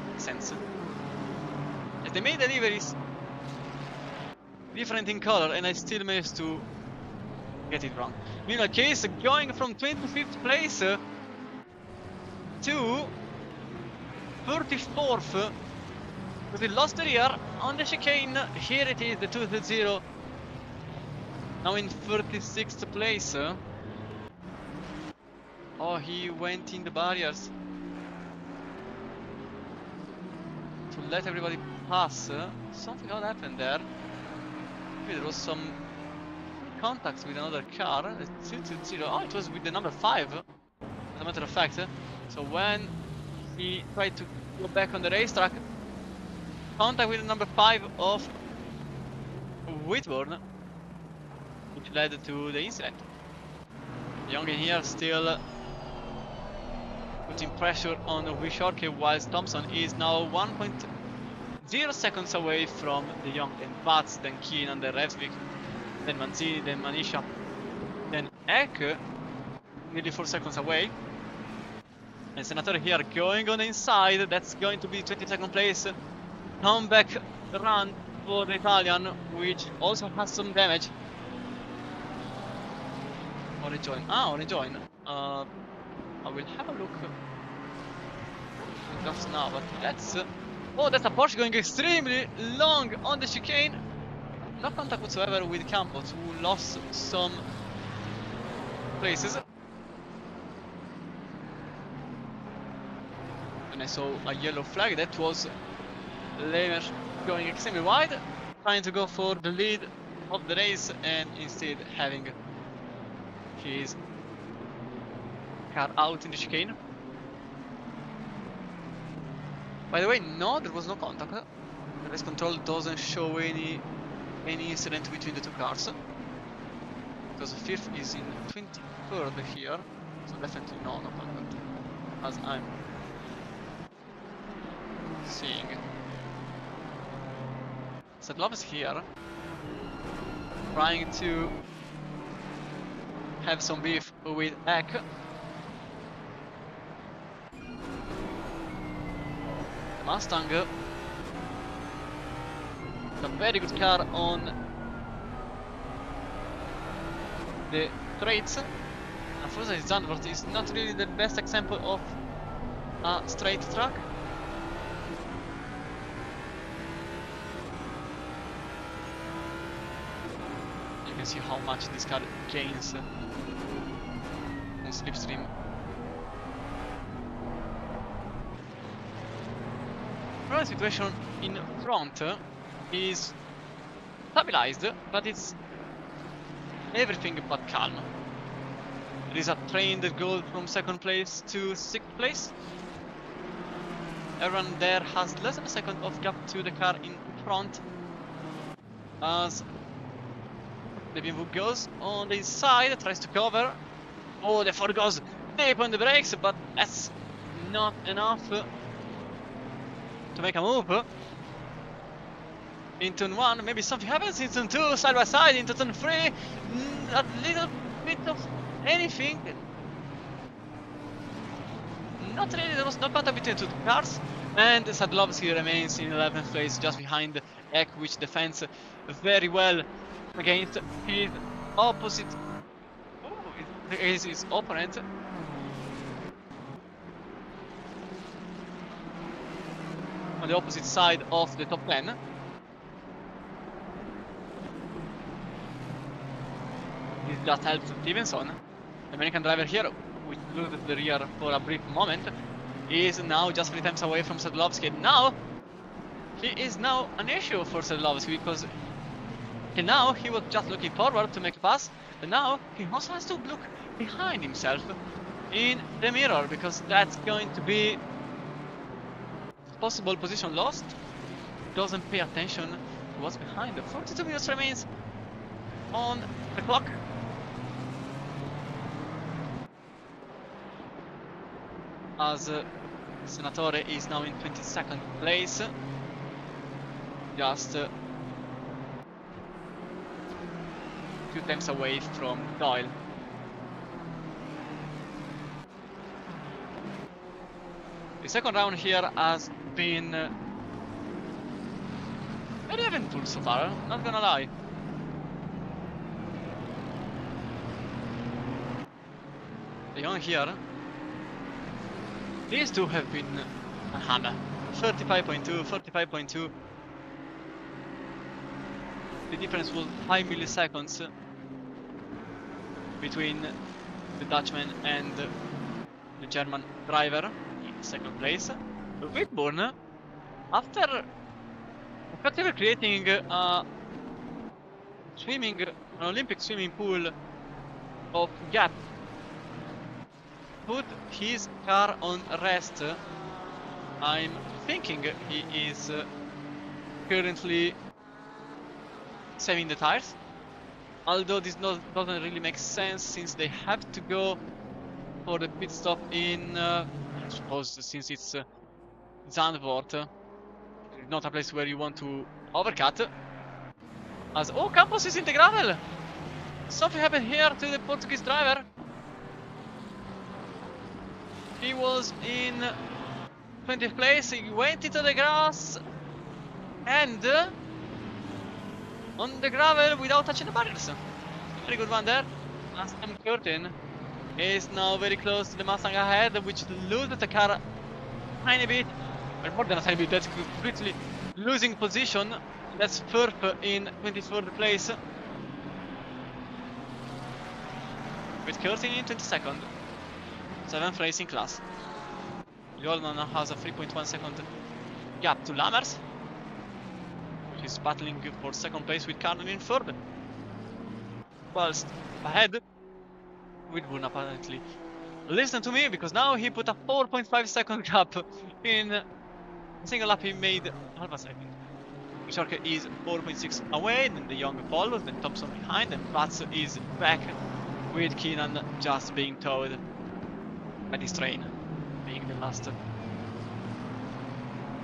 Speaker 1: Makes sense. As they made deliveries different in color, and I still managed to get it wrong. Meanwhile, Case going from 25th place to 34th, because he lost the rear on the chicane. Here it is, the 230, now in 36th place. Oh, he went in the barriers to let everybody pass. Something odd happened there. There was some contacts with another car, the 220. Oh, it was with the number 5, as a matter of fact. So when he tried to go back on the racetrack, contact with the number 5 of Whitburn, which led to the incident. Young in here still putting pressure on Wisharke, whilst Thompson is now 1.0 seconds away from De Jong, then Bats, then Keenan, then Revsvik, then Manzini, then Manisha, then Ek, nearly 4 seconds away. And Senatore here going on the inside, that's going to be 22nd place. Comeback run for the Italian, which also has some damage. Or rejoin. Or rejoin. I will have a look just now, but that's oh, that's a Porsche going extremely long on the chicane. No contact whatsoever with Campos, who lost some places. And I saw a yellow flag. That was Lehmer going extremely wide, trying to go for the lead of the race, and instead having his car out in the chicane. By the way, no, there was no contact. The race control doesn't show any incident between the two cars, because the fifth is in 23rd here, so definitely no contact, as I'm seeing. Sadlov is here, trying to have some beef with Ek. The Mustang, a very good car on the straights. Unfortunately, Zandvoort is not really the best example of a straight track. You can see how much this car gains on slipstream. The situation in front is stabilized, but it's everything but calm. There is a train that goes from 2nd place to 6th place. Everyone there has less than a second of gap to the car in front, as the BMW goes on the side, tries to cover. Oh, the Ford goes deep on the brakes, but that's not enough to make a move. In turn 1, maybe something happens. In turn 2, side by side. In turn 3, a little bit of anything. Not really, there was no contact between the two cars. And Sadlovsky remains in 11th place, just behind Ek, which defends very well against his opposite. Oh, his opponent. On the opposite side of the top 10. This just helps Stevenson. The American driver here, which loses the rear for a brief moment, is now just 3 times away from Sadlovsky. Now, he is now an issue for Sadlovsky, because now he was just looking forward to make a pass, and now he also has to look behind himself in the mirror, because that's going to be possible position lost. Doesn't pay attention to what's behind. 42 minutes remains on the clock. As Senatore is now in 22nd place, just 2 times away from Doyle. The second round here has been very eventful so far, not gonna lie. The young here, these two have been a hammer. 35.2, 45.2. The difference was 5 milliseconds between the Dutchman and the German driver in 2nd place. Whitburn, after effectively creating an Olympic swimming pool of gap, put his car on rest. I'm thinking he is currently saving the tires, although this doesn't really make sense, since they have to go for the pit stop in I suppose since it's Zandvoort, not a place where you want to overcut. As oh, Campos is in the gravel. Something happened here to the Portuguese driver. He was in 20th place. He went into the grass and on the gravel without touching the barriers. Very good one there. Mustang Curtin is now very close to the Mustang ahead, which loses the car a tiny bit. Well, more than a tiny bit, that's completely losing position. That's fourth in 24th place. With Curtin in 22nd. 7th place in class. Jordan now has a 3.1 second gap to Lammers, which is battling for second place with Carden in third. Whilst ahead, Whitburn apparently listen to me, because now he put a 4.5 second gap in a single lap. He made half a second. Shark is 4.6 away, then the Young follows, then Thompson behind, and Platz is back with Keenan just being towed by this train, being the last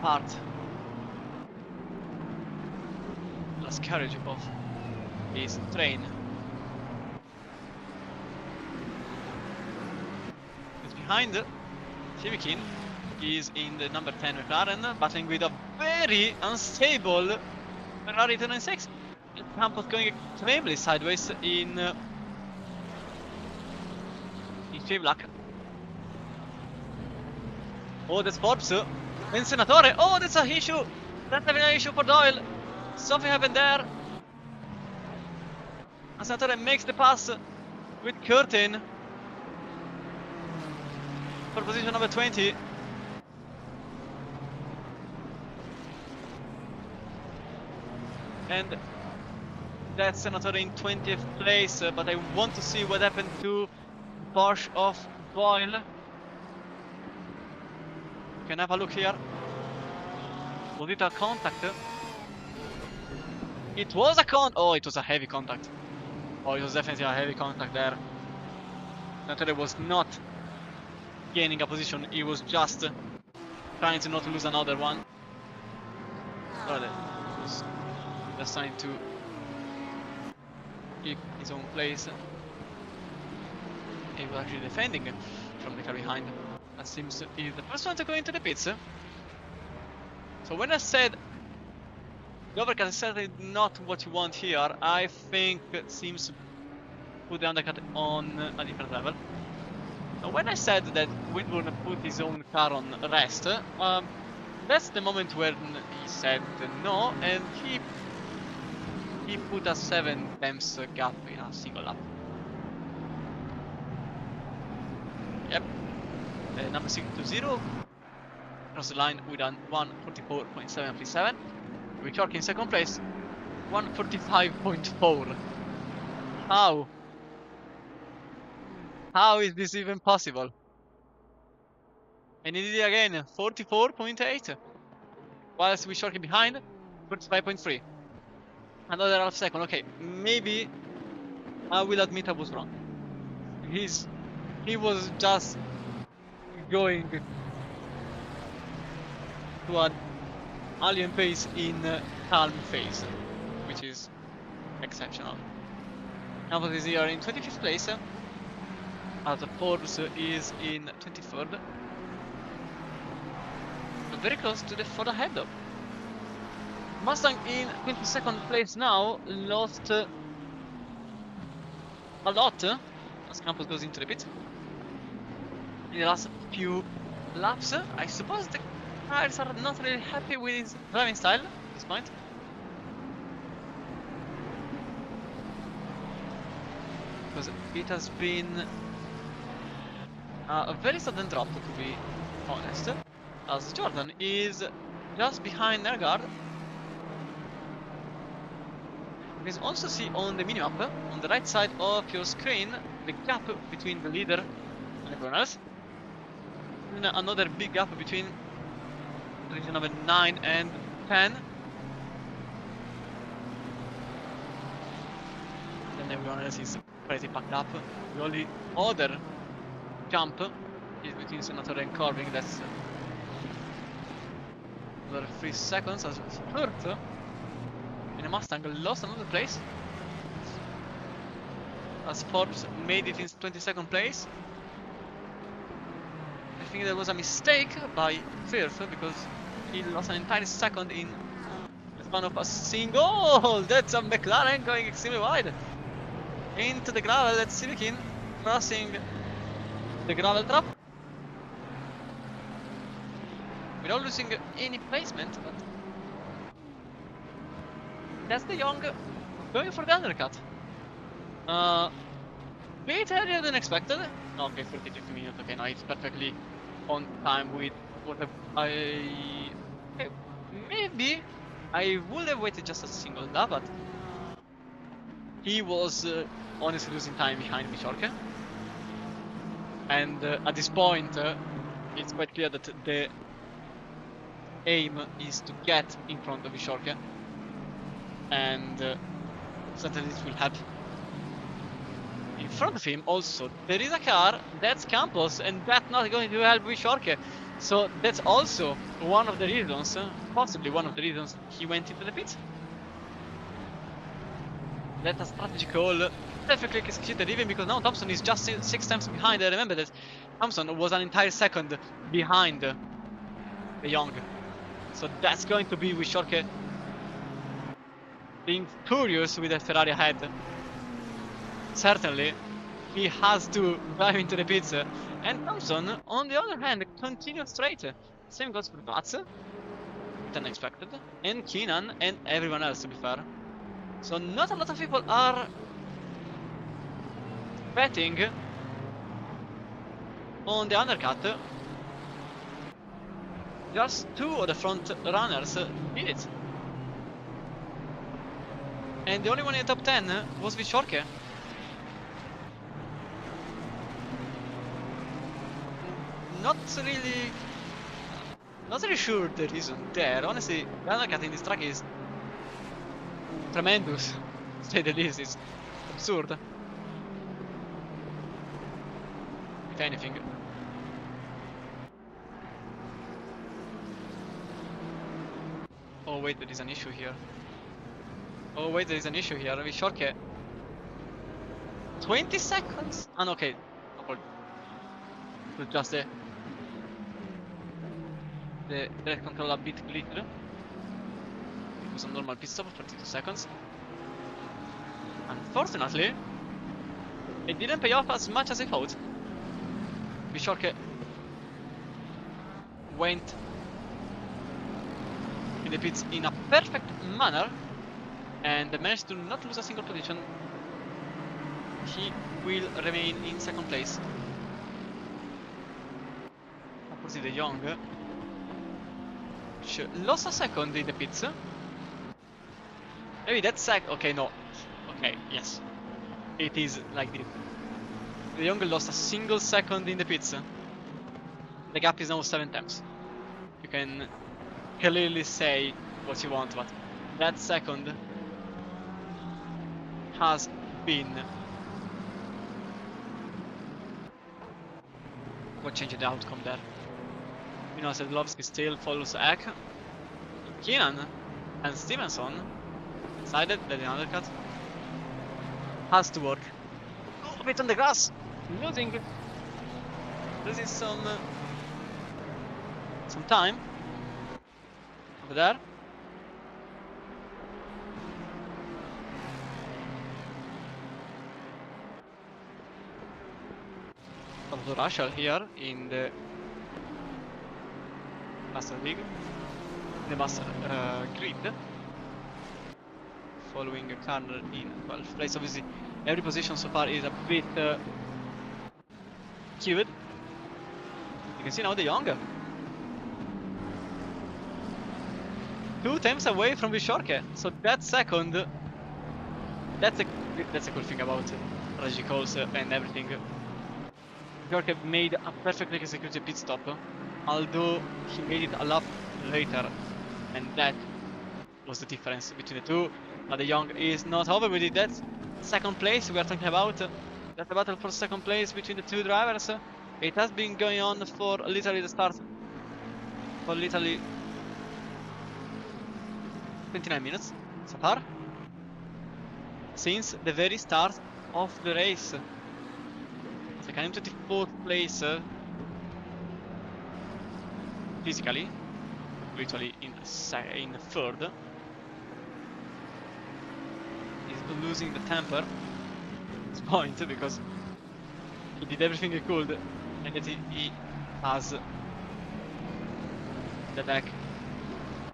Speaker 1: part, last carriage of this train. It's behind Shimikin. Is in the number 10 McLaren, battling with a very unstable Ferrari 296. Campos going extremely sideways in fifth luck. Oh, that's Forbes. And Senatore. Oh, that's an issue. That's having an issue for Doyle. Something happened there. And Senatore makes the pass with Curtin for position number 20. And that's Senatore in 20th place, but I want to see what happened to Porsche of Doyle. You can have a look here. Was it a contact? It was a oh, it was a heavy contact. Oh, it was definitely a heavy contact there. Senatore was not gaining a position, he was just trying to not lose another one. But it was just trying to keep his own place. He was actually defending from the car behind. That seems he's the first one to go into the pits. So when I said the overcut is certainly not what you want here, I think it seems to put the undercut on a different level. Now when I said that Whitburn put his own car on rest, that's the moment when he said no, and he put a 7 temps gap in a single lap. Yep. Number 620 across the line with a 1:44.737. With York in second place, 1:45.4. How? How is this even possible? And he did it again, 44.8. Whilst we shortly behind, 45.3. Another half second. Okay, maybe I will admit I was wrong. He was just going to an alien pace in calm phase, which is exceptional. Campos is here in 25th place, as Forbes is in 23rd. But very close to the further ahead though. Mustang in 22nd place now, lost a lot as Campos goes into the pit. In the last few laps, I suppose the tires are not really happy with his driving style at this point. Because it has been a very sudden drop, to be honest, as Jordan is just behind Nergard. You can also see on the minimap, on the right side of your screen, the gap between the leader and everyone else. And another big gap between position number 9 and 10. And everyone else is pretty packed up. The only other jump is between Senator and Corbin. That's another 3 seconds as Hurt in a Mustang lost another place. As Forbes made it in 22nd place. I think there was a mistake by Firth because he lost an entire second in the span of a single. That's a McLaren going extremely wide into the gravel. That's Sivikin crossing the gravel trap without losing any placement, but that's De Jong going for the undercut. Bit earlier than expected. Okay, 42 minutes. Okay, now it's perfectly on time with what maybe I would have waited just a single lap, but he was honestly losing time behind Michorke. And at this point, it's quite clear that the aim is to get in front of Michorke, and certainly this will help. In front of him also there is a car, that's Campos, and that's not going to help Michorke. So that's also one of the reasons, possibly one of the reasons he went into the pits. That's a strategy call, perfectly executed, even because now Thompson is just 6 times behind. I remember that Thompson was an entire second behind De Jong. So that's going to be Michorke being furious with the Ferrari ahead. Certainly, he has to dive into the pits. And Thompson, on the other hand, continued straight. Same goes for Mats, unexpected, and Keenan, and everyone else, to be fair. So not a lot of people are betting on the undercut. Just 2 of the front runners did it. And the only one in the top 10 was Michorke. Not really sure the reason there. Honestly, the undercut in this track is tremendous, to say the least. It's absurd, if anything. Oh wait, there is an issue here. Oh wait, there is an issue here. Michorke 20 seconds? Ah, no, okay. Just the direct control a bit glittered. It was a normal pit stop of 32 seconds. Unfortunately, it didn't pay off as much as I thought. Michorke went in the pits in a perfect manner and managed to not lose a single position. He will remain in 2nd place. Opposite De Jong, which lost a second in the pits. Maybe that's okay, no. Okay, yes. It is like this. De Jong lost a single second in the pits. The gap is now 7 times. You can clearly say what you want, but that second has been what changed the outcome there. You know, Sedlovsky still follows Eck. Keenan and Stevenson decided that the undercut has to work. Oh, a bit on the grass, losing some time over there. Also Russell here in the Master League, the Master Grid, following Karner in 12th place. Obviously, every position so far is a bit queued. You can see now De Jong 2 times away from Michorke. So that second, that's a cool thing about strategy calls and everything. Michorke made a perfectly executed pit stop, although he made it a lap later, and that was the difference between the two. But De Jong is not over with it. That's 2nd place we are talking about. That's the battle for 2nd place between the two drivers. It has been going on for literally the start, for literally 29 minutes so far, since the very start of the race. So I'm 24th place physically, literally in third. He's losing the temper at this point because he did everything he could, and yet he has the back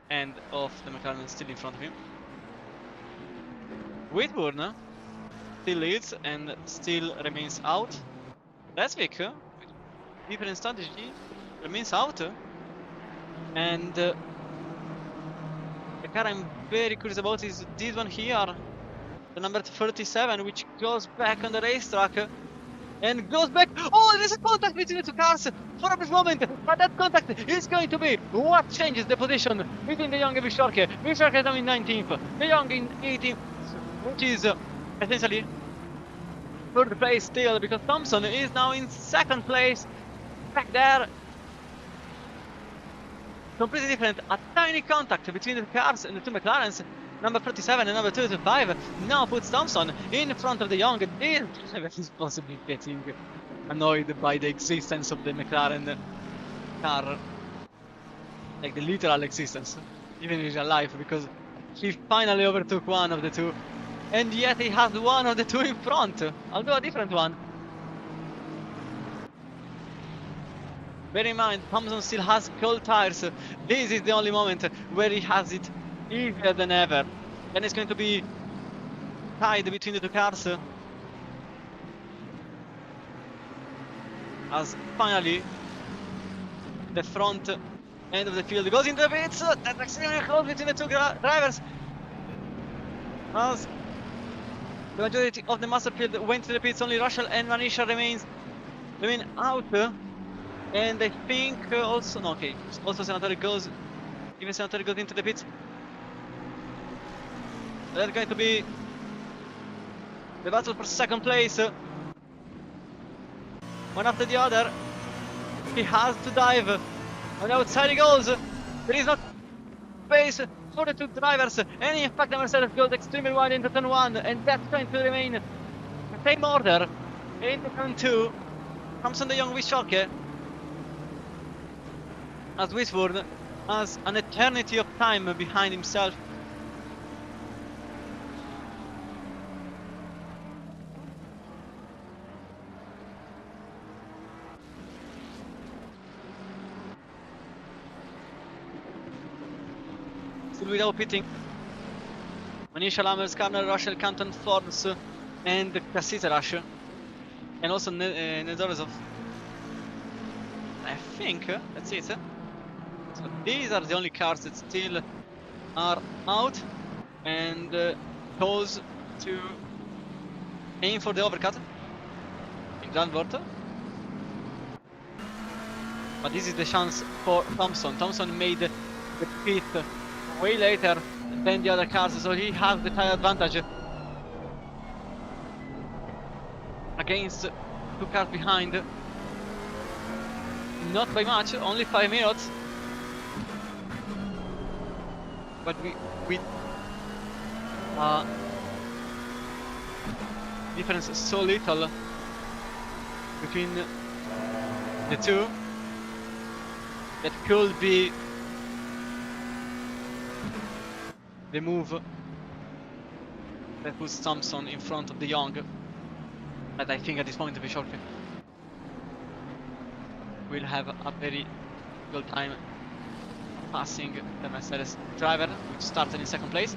Speaker 1: end of the McLaren still in front of him. Whitburn still leads and still remains out. Lesvik, with different strategy, remains out. And the car I'm very curious about is this one here, the number 37, which goes back on the racetrack and goes back. Oh, there's a contact between the two cars for a brief moment, but that contact is going to be what changes the position between De Jong and Visharke. Visharke now in 19th, De Jong in 18th, which is essentially third place still, because Thompson is now in second place back there. Completely different, a tiny contact between the cars and the two McLarens. Number 37 and number 25 now puts Thompson in front of De Jong. This driver is possibly getting annoyed by the existence of the McLaren car, like the literal existence, even in real life, because he finally overtook one of the two, and yet he has one of the two in front, although a different one. Bear in mind, Thompson still has cold tires. This is the only moment where he has it easier than ever. And it's going to be tied between the two cars. As finally, the front end of the field goes into the pits. That's extremely close between the two drivers. As the majority of the master field went to the pits, only Russell and Vanisha remain out. And I think also, no, okay, also Senatore goes into the pits. That's going to be the battle for second place. One after the other. He has to dive. On the outside he goes. There is not space for the two drivers. And in fact the Mercedes goes extremely wide into turn 1. And that's going to remain the same order into turn 2. Thompson, De Jong, Visharke. As Whitford has an eternity of time behind himself. Still without pitting. Manisha Lammers, Carner, Russell, Canton, Forbes, and Kasitarash. And also Nedorozov. I think that's it. So these are the only cars that still are out, and goes to aim for the overcut in Zandvoort. But this is the chance for Thompson. Thompson made the pit way later than the other cars, so he has the tire advantage against two cars behind. Not by much, only 5 minutes. But with difference so little between the two, that could be the move that puts Thompson in front of De Jong. But I think at this point Visharke will have a very good time passing the Mercedes driver, which started in second place.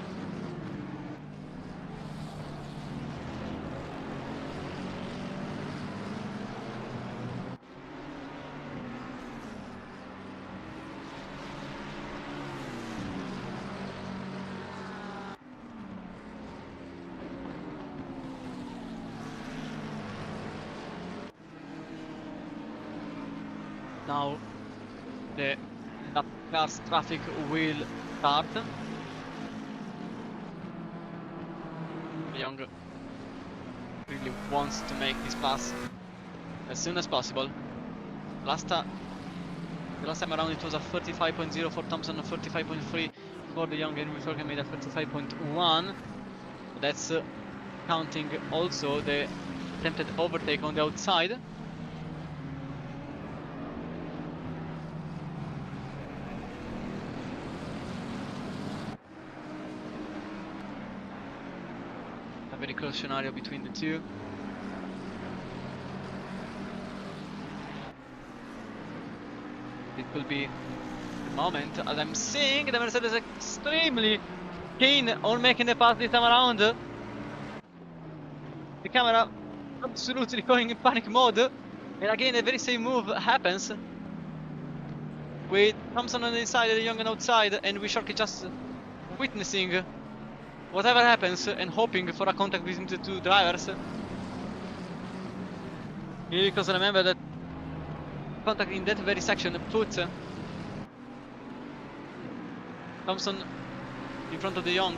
Speaker 1: Now the lap cars traffic will start. Young really wants to make this pass as soon as possible. The last time around it was a 35.0 for Thompson, a 35.3 for the young, and we made a 35.1. That's counting also the attempted overtake on the outside. A very close scenario between the two. It could be the moment, as I'm seeing the Mercedes extremely keen on making the pass this time around. The camera absolutely going in panic mode, and again a very same move happens with Thompson on the inside and the Young on outside, and Wisharki just witnessing whatever happens and hoping for a contact between the two drivers. Because remember that contact in that very section put Thompson in front of the Young.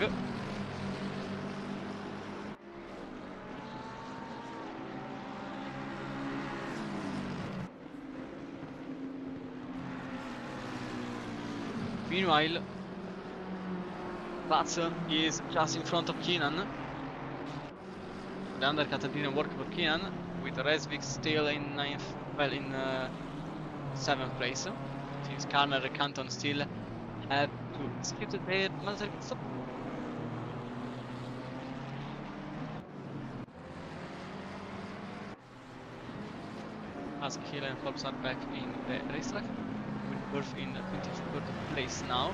Speaker 1: Meanwhile, Bats is just in front of Keenan. The undercut didn't work for Keenan, with Resvik still in 7th place. Since Karner and Canton still have to skip their mandatory pit stop. As Hill and Forbes are back in the racetrack, with Burf in 23rd place now.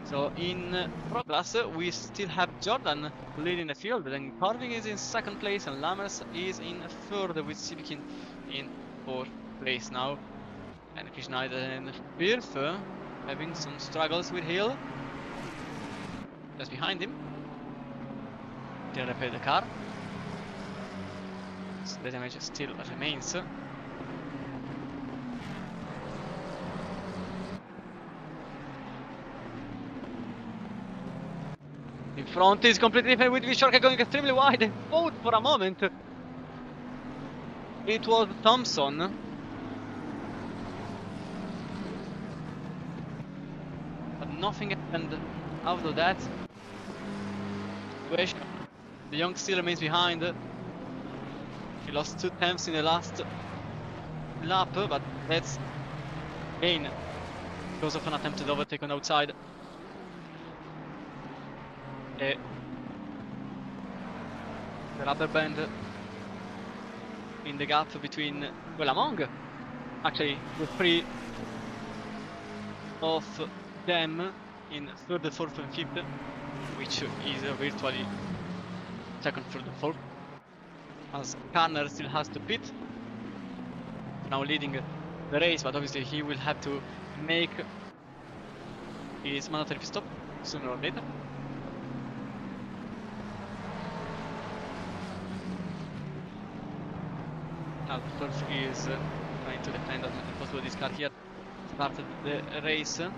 Speaker 1: So in Pro Class we still have Jordan leading the field, then Corvin is in 2nd place and Lammers is in 3rd, with Sivikin in 4th place now. And Schneider and Birth having some struggles with Hill. Just behind him. They repair the car. So the damage still remains. In front is completely different, with Vishorka going extremely wide. They fought for a moment. It was Thompson. But nothing happened out of that situation. The Young still remains behind. He lost 2 tenths in the last lap, but that's again because of an attempted overtake on outside. The rubber band in the gap between, well, among actually the 3 of them in 3rd, 4th and 5th, which is virtually 2nd, 3rd and 4th, as Karner still has to pit, now leading the race, but obviously he will have to make his mandatory pit stop sooner or later. Now Turf is trying to defend as much as possible this car here. Started the race in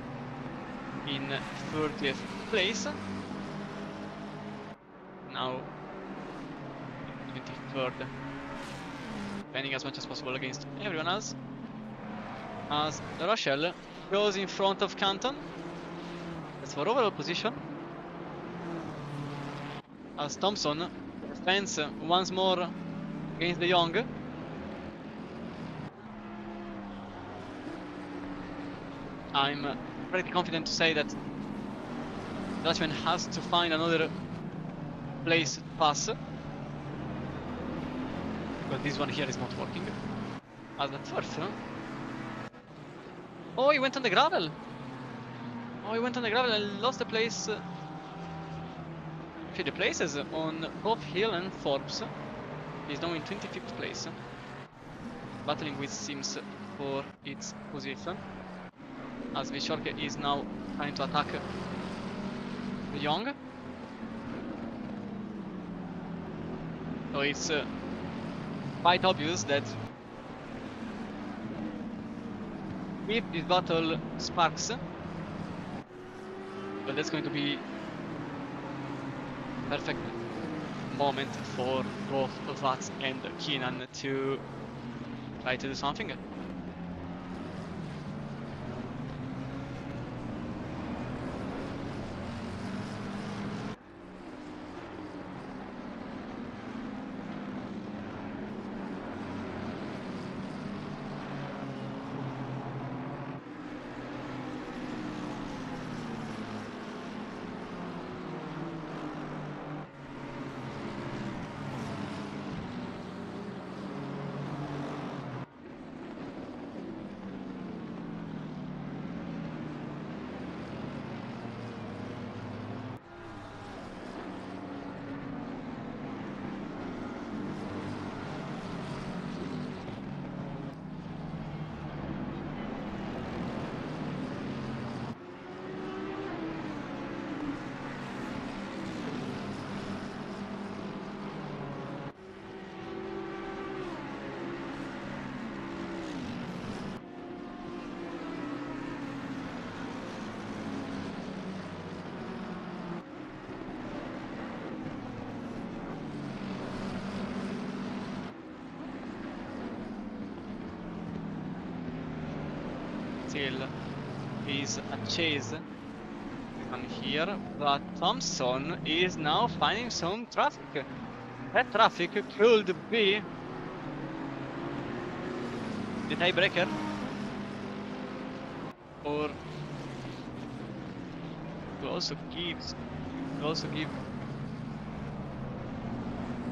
Speaker 1: 30th place. Now 23rd. Defending as much as possible against everyone else. As Rochelle goes in front of Canton. That's for overall position. As Thompson defends once more against the Young. I'm pretty confident to say that Dutchman has to find another place to pass, but this one here is not working. As the first, oh, he went on the gravel. Oh, he went on the gravel and lost the place. Okay, the places on both Hill and Forbes. He's now in 25th place, battling with Sims for its position. As Vishorke is now trying to attack the Young. So it's quite obvious that if this battle sparks, well, that's going to be a perfect moment for both Vats and Keenan to try to do something. still is a chase on here, but Thompson is now finding some traffic. That traffic could be the tiebreaker, or to also give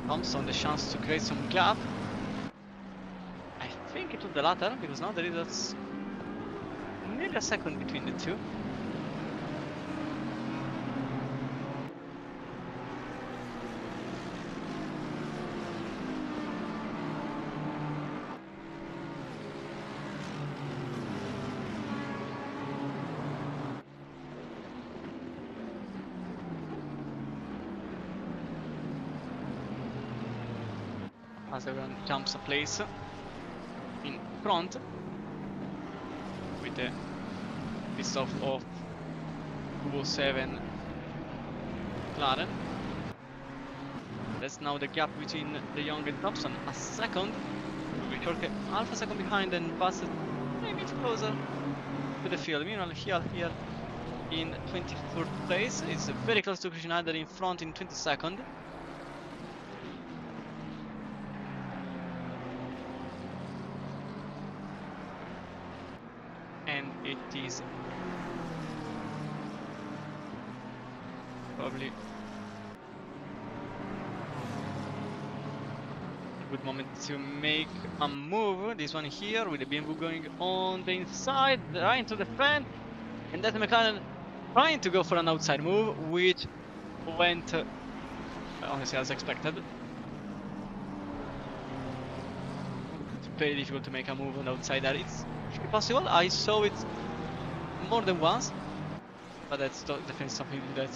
Speaker 1: Thompson the chance to create some gap. I think it was the latter, because now there is nearly a second between the two. As everyone jumps a place in front with the piece of 207 McLaren. That's now the gap between De Jong and Thompson. A second. We're half a second behind and passes maybe closer to the field. Meanwhile, here in 24th place is very close to Christian Schneider in front in 22nd. And it is probably a good moment to make a move. This one here with the BMW going on the inside, trying to defend, and that McLaren trying to go for an outside move, which went honestly as expected. It's very difficult to make a move on the outside there. It's possible. I saw it more than once, but that's definitely something that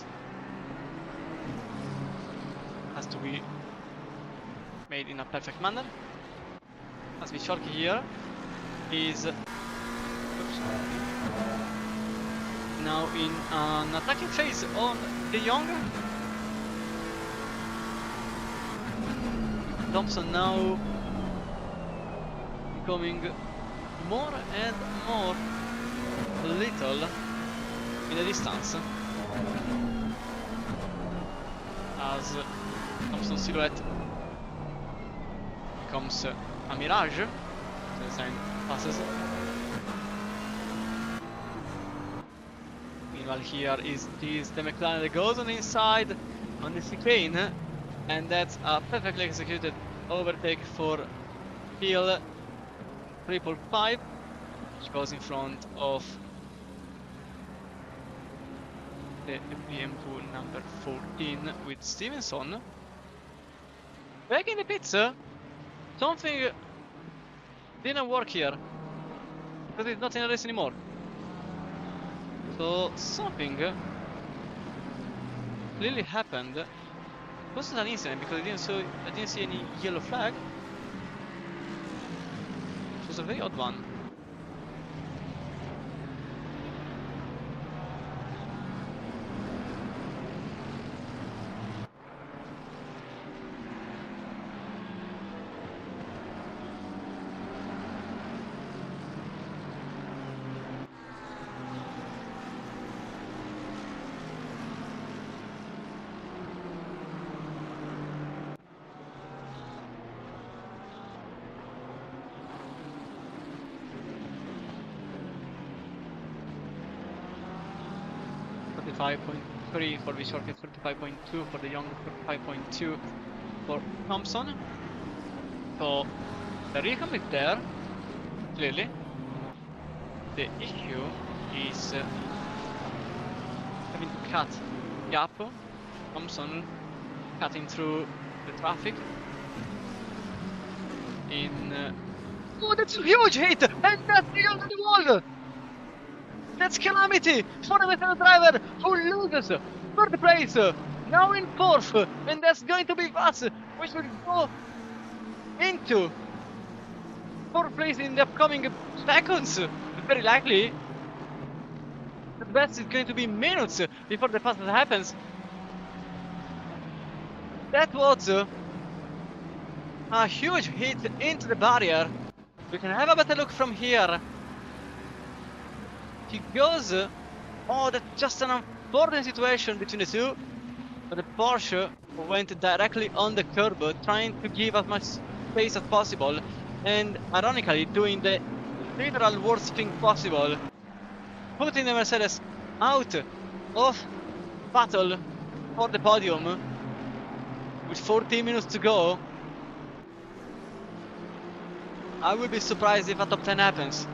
Speaker 1: has to be made in a perfect manner. As Vicholke here is now in an attacking phase on De Jong. Thompson now becoming more and more little in the distance as Thompson's silhouette becomes a mirage. The sign passes. Meanwhile, here is the McLaren that goes on the inside on the chicane, and that's a perfectly executed overtake for Hill 555, which goes in front of the BMW number 14 with Stevenson. Back in the pits, something didn't work here, because it's not in a race anymore. So something clearly happened. It wasn't an incident because I didn't see any yellow flag. It was a very odd one. .3 for Vicholke, 35.2 for De Jong, 35.2 for Thompson. So the recon is there, clearly. The issue is having to cut gap. Thompson cutting through the traffic in oh, that's a huge hit, and that's the end of the wall. That's calamity for the McLaren driver who loses third place, now in fourth, and that's going to be Vass, which will go into fourth place in the upcoming seconds. Very likely, the best is going to be minutes before the pass happens. That was a huge hit into the barrier. We can have a better look from here. he goes. Oh, that's just an unfortunate situation between the two. But the Porsche went directly on the curb, trying to give as much space as possible, and ironically doing the literal worst thing possible, putting the Mercedes out of battle for the podium with 14 minutes to go. I would be surprised if a top 10 happens.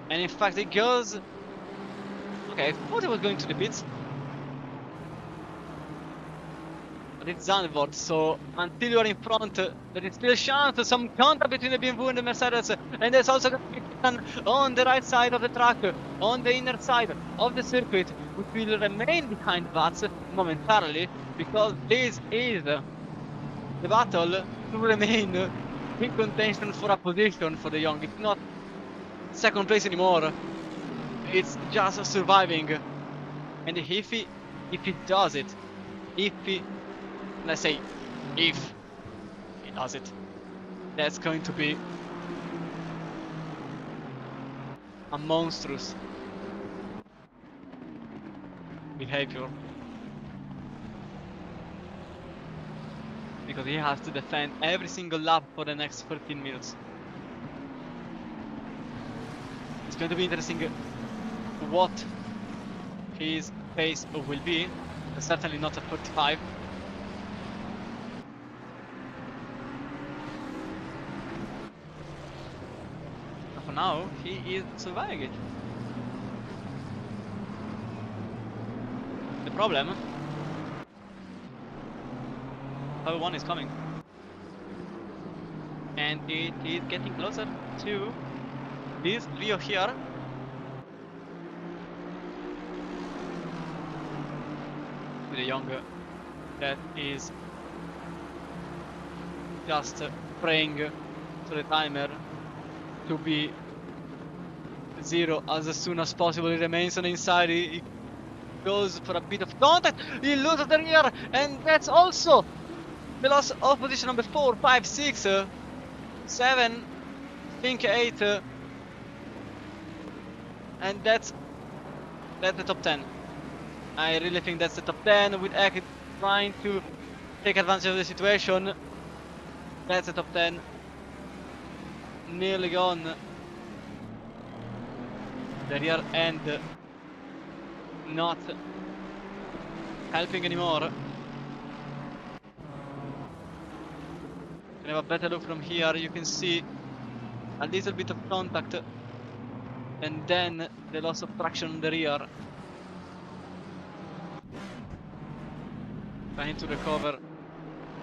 Speaker 1: And in fact it goes... Okay, I thought it was going to the pits. But it's Zandvoort, so until you are in front, there is still a chance, some contact between the BMW and the Mercedes. And there's also going to be done on the right side of the track, on the inner side of the circuit, which will remain behind Vats momentarily, because this is the battle to remain in contention for a position for the young. It's not second place anymore, it's just surviving. And if he does it, let's say if he does it, that's going to be a monstrous behavior, because he has to defend every single lap for the next 13 minutes. It's going to be interesting what his pace will be. Certainly not at 45. But for now, he is surviving it. The problem, one is coming, and it is getting closer to this trio here. With a younger that is just praying to the timer to be 0 as soon as possible. He remains on the inside. He goes for a bit of contact. He loses the rear, and that's also the loss of position number 4, 5, 6, 7, I think 8, and that's the top 10. I really think that's the top 10, with Ek trying to take advantage of the situation. That's the top 10. Nearly gone. The rear end not helping anymore. Can have a better look from here. You can see a little bit of contact, and then the loss of traction on the rear. Trying to recover,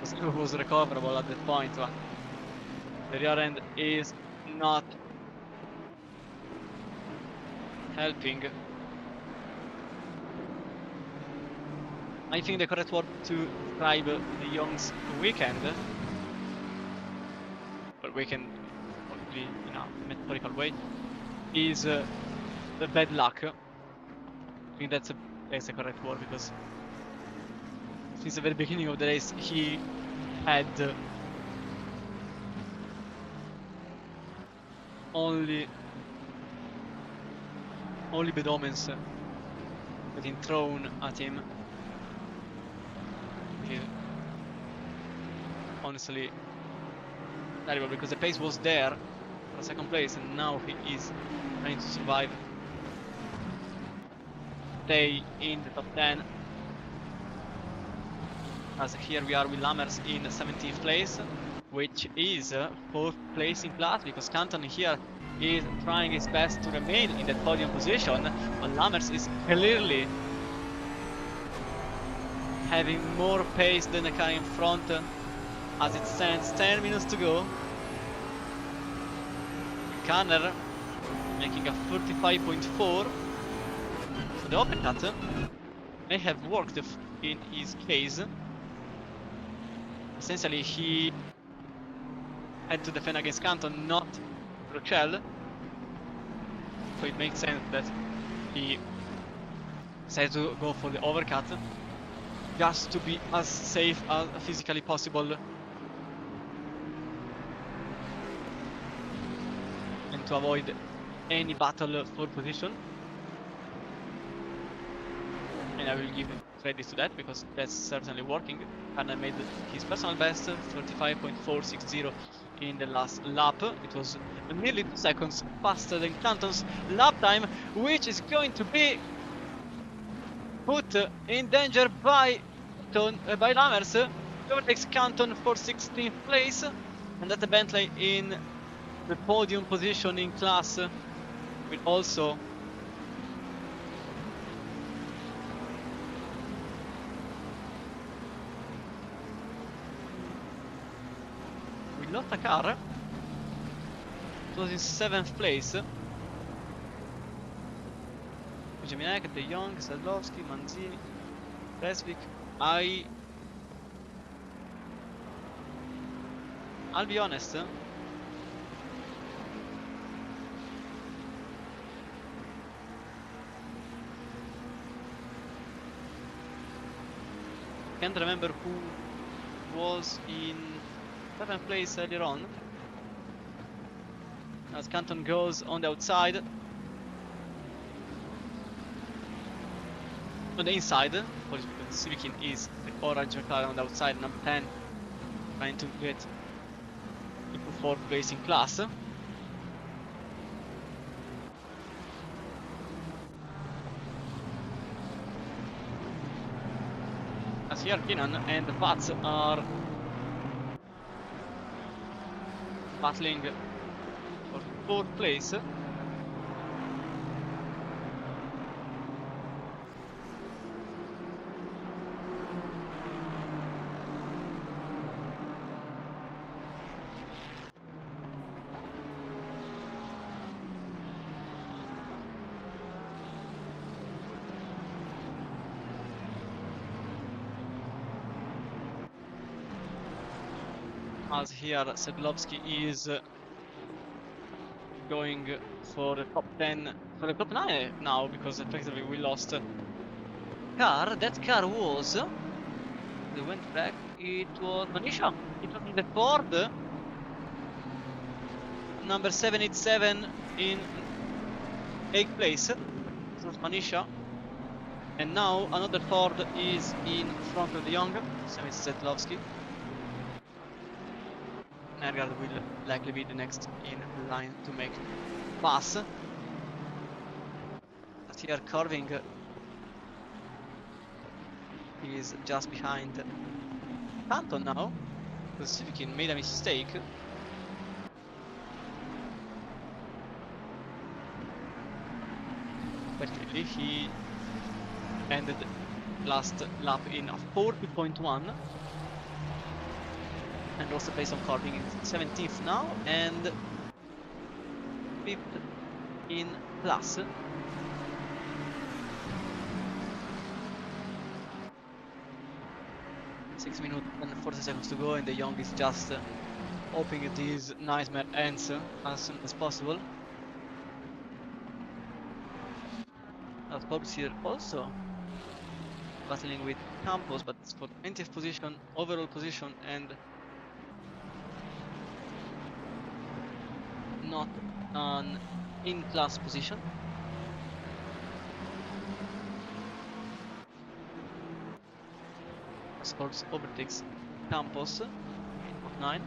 Speaker 1: it was recoverable at that point, but the rear end is not helping. I think the correct word to describe the Young's weekend, but weekend probably in a metaphorical way, is the bad luck. I think that's the correct word, because since the very beginning of the race he had only bad omens getting thrown at him. Honestly terrible, because the pace was there for second place, and now he is trying to survive, stay in the top 10. As here we are with Lammers in 17th place, which is 4th place in class, because Canton here is trying his best to remain in that podium position, but Lammers is clearly having more pace than the car in front. As it stands, 10 minutes to go. Kanner making a 35.4. So the open cut may have worked in his case. Essentially, he had to defend against Canton, not Rochelle. So it makes sense that he decided to go for the overcut, just to be as safe as physically possible, and to avoid any battle for position. And I will give credit to that because that's certainly working. Karna made his personal best, 35.460 in the last lap. It was nearly 2 seconds faster than Canton's lap time, which is going to be put in danger by Lammers. He overtakes Canton for 16th place, and that Bentley in the podium position in class will also lost a car. It was in 7th place. Jaminek, De Jong, Sadlowski, Manzini, Resvik. I'll be honest. Can't remember who was in 7th place earlier on. As Canton goes on the outside. On the inside, Civikin is the orange car on the outside, number 10, trying to get into 4th place in class. As here Kinan and Vats are battling for 4th place. As here Sedlovsky is going for the top 10, for the top 9 now, because effectively we lost a car. That car was, they went back, it was Manisha. It was in the Ford, number 787 in 8th place. This was Manisha. And now another Ford is in front of the Young, Samit Sedlovsky. Nergard will likely be the next in line to make pass. But here Corving is just behind Canton now, because Civikin made a mistake. But clearly he ended last lap in a 40.1. And also based on Corving in 17th now and 5th in plus. Six minutes and 40 seconds to go, and the Young is just hoping this nightmare ends as soon as possible. Forbes here also battling with Campos, but it's for 20th position, overall position, and not an in-class position. Sports overtakes Campos in top 9.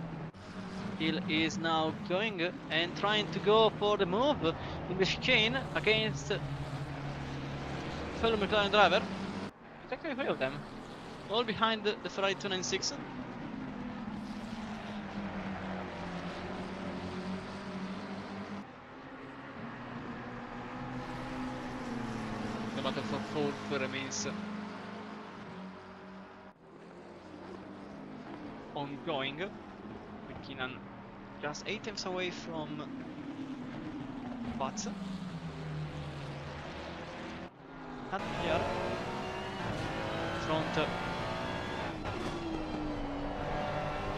Speaker 1: Hill is now going and trying to go for the move in the chicane against fellow McLaren driver. It's actually 3 of them, all behind the Ferrari 296. The battle for 4th remains ongoing, with Keenan just 8 tenths away from Butts. And here, front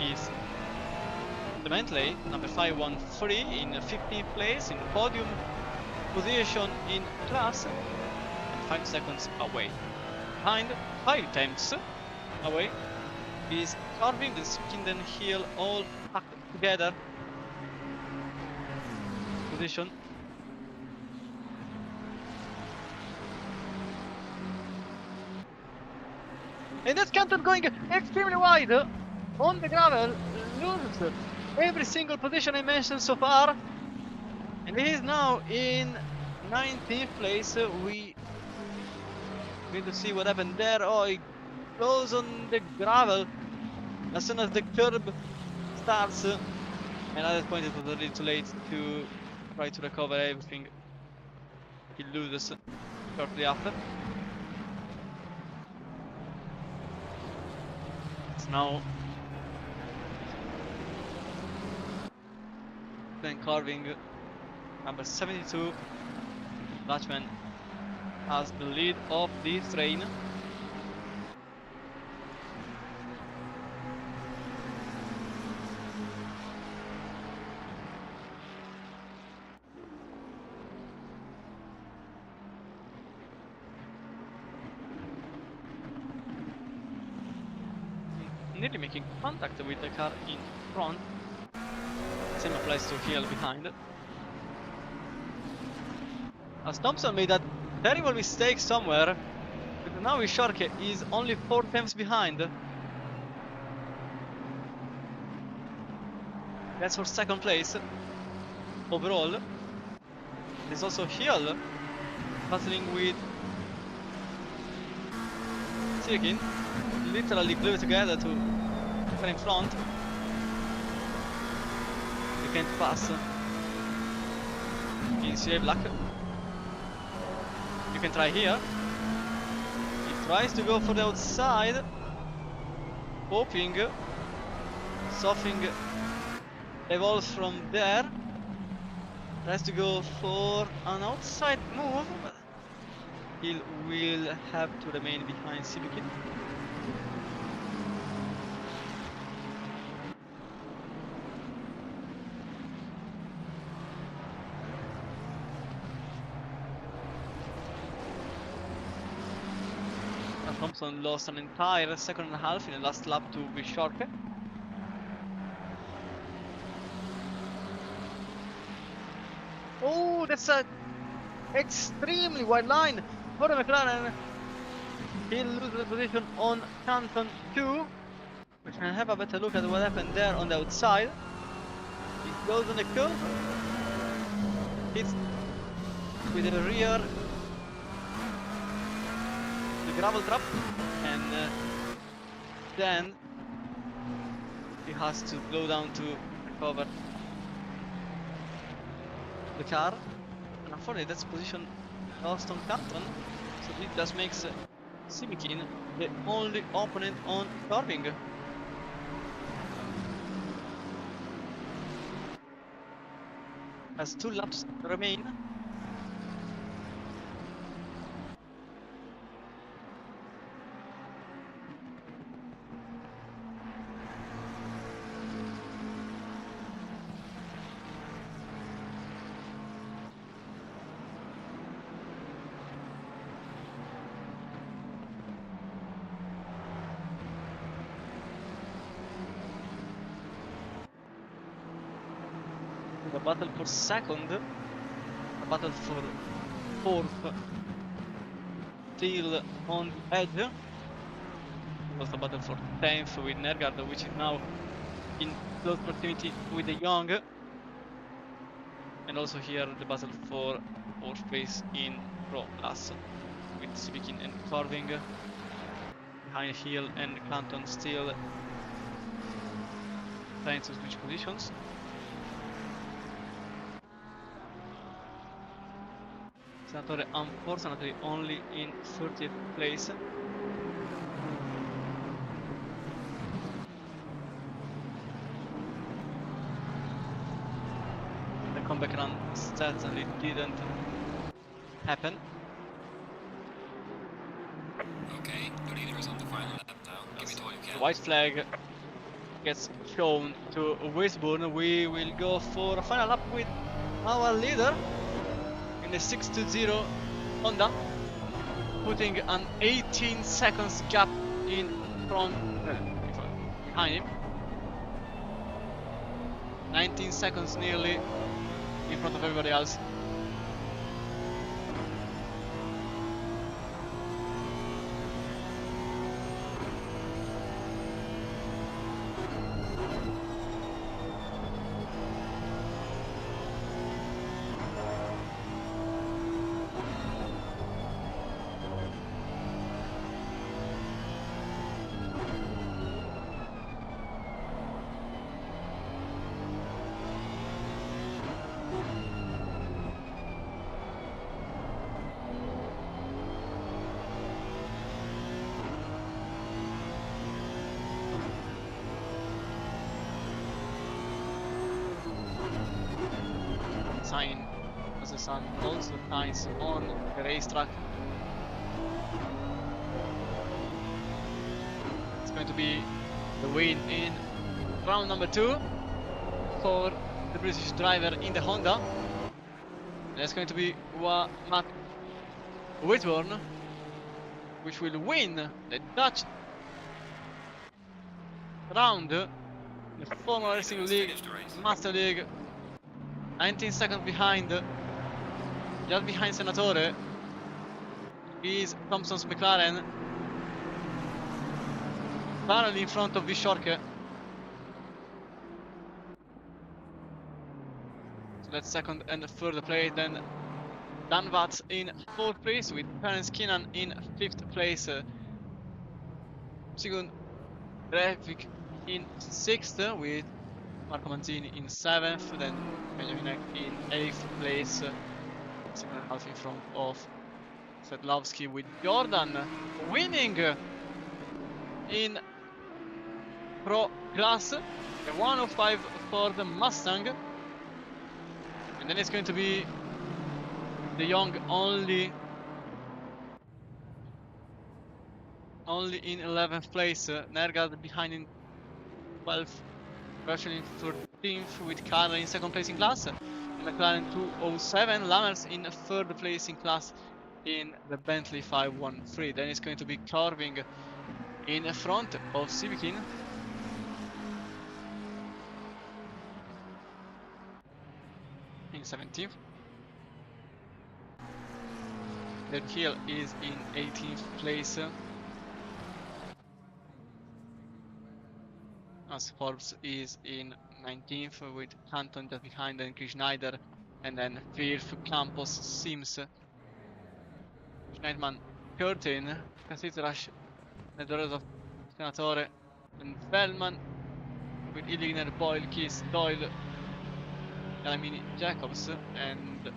Speaker 1: is the Bentley, number 513 in 15th place in podium position in class, and 5 seconds away. Behind, 5 tenths away, is Corving and Skinden Hill all packed together. Position And that Canton going extremely wide on the gravel, loses every single position I mentioned so far. And he is now in 19th place. We need to see what happened there. Oh, he goes on the gravel as soon as the curb starts. And at that point it was already too late to try to recover everything. He loses shortly after. So now then carving number 72, Dutchman has the lead of this train. Nearly making contact with the car in front. Same applies to Hill behind. As Thompson made that terrible mistake somewhere, but now Sharke is only 4 tenths behind. That's for second place overall. There's also Hill battling with Sirkin, literally glued together to get in front. You can't pass in CA Black. You can try here. He tries to go for the outside, hoping something evolves from there. Tries to go for an outside move, but he will have to remain behind Sibikin. Thompson lost an entire second and a half in the last lap to Bishorke. Oh, that's a extremely wide line for the McLaren. He'll lose the position on Canton 2. We can have a better look at what happened there on the outside. He goes on the curve, hits with the rear the gravel trap, and then he has to slow down to recover the car. And unfortunately that's position lost on Canton, so it just makes Simikin the only opponent on curving. As 2 laps remain. A battle for second, a battle for fourth, still on the edge. Also a battle for 10th with Nergard, which is now in close proximity with the Young. And also here the battle for 4th place in Pro Plus with Sibikin and Carving. Behind Hill and Canton still trying to switch positions. Senatore unfortunately only in 30th place. The comeback run certainly didn't happen.
Speaker 2: Okay, the leader is on the final lap now. Give it all you can.
Speaker 1: The white flag gets shown to Wisborne. We will go for a final lap with our leader in the 620 Honda, putting an 18 seconds gap in front behind him. 19 seconds nearly in front of everybody else. sun also shines on the racetrack. It's going to be the win in round number 2 for the British driver in the Honda. And it's going to be Matt Whitburn, which will win the Dutch round in the Formula Racing League Master League. 19 seconds behind, just behind Senatore, is Thompson's McLaren, barely in front of Bishorke. So that's second and third place. Then Dan Watts in 4th place with Terence Keenan in 5th place. Second Breivik in 6th with Marco Manzini in 7th. Then Benjamin Eck in 8th place. Second and half in front of Sedlowski, with Jordan winning in Pro Class, the 105 for the Mustang. And then it's going to be De Jong only in 11th place. Nergard behind in 12th, Russian in 13th, with Carla in 2nd place in class. McLaren 207, Lammers in 3rd place in class in the Bentley 513. Then it's going to be Carving in front of Sivikin. In 17th. Then Hill is in 18th place. As Forbes is in 19th, with Canton just behind, and Chris Schneider, and then 5th Campos Sims. Schneidman 13, Kasitras, Nedorez of Senatore, and Feldman with Illigner, Boyle, Kiss, Doyle, Galamini, Jacobs, and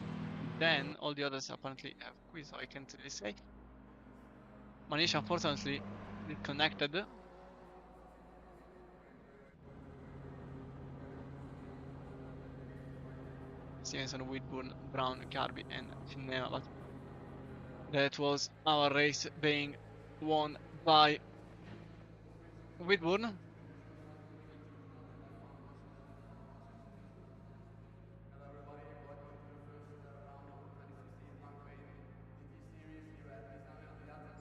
Speaker 1: then all the others apparently have quiz, so I can't really say. Manish unfortunately disconnected. Stevenson, Whitburn, Brown, Garby, and Finnema, but that was our race being won by Whitburn.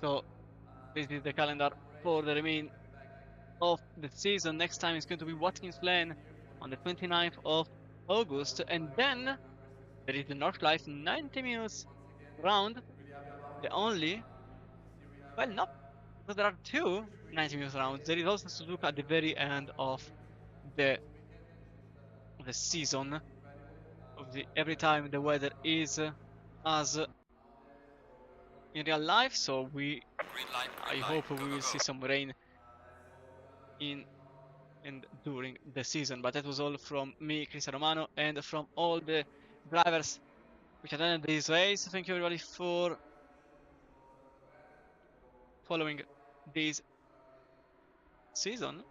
Speaker 1: So this is the calendar for the remaining of the season. Next time it's going to be Watkins Glen on the 29th of August, and then there is the Northcliffe 90 minutes round. The only, well, not, no, there are two 90 minutes rounds. There is also Suzuka at the very end of the season. Obviously, every time the weather is as in real life, so I hope we will see some rain in and during the season. But that was all from me, Cristiano Romano, and from all the drivers which attended this race. Thank you everybody for following this season.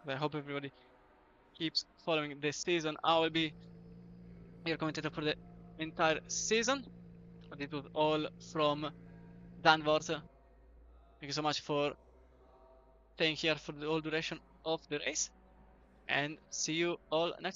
Speaker 1: I hope everybody keeps following this season. I will be your commentator for the entire season. But it was all from Zandvoort. Thank you so much for staying here for the whole duration of the race, and see you all next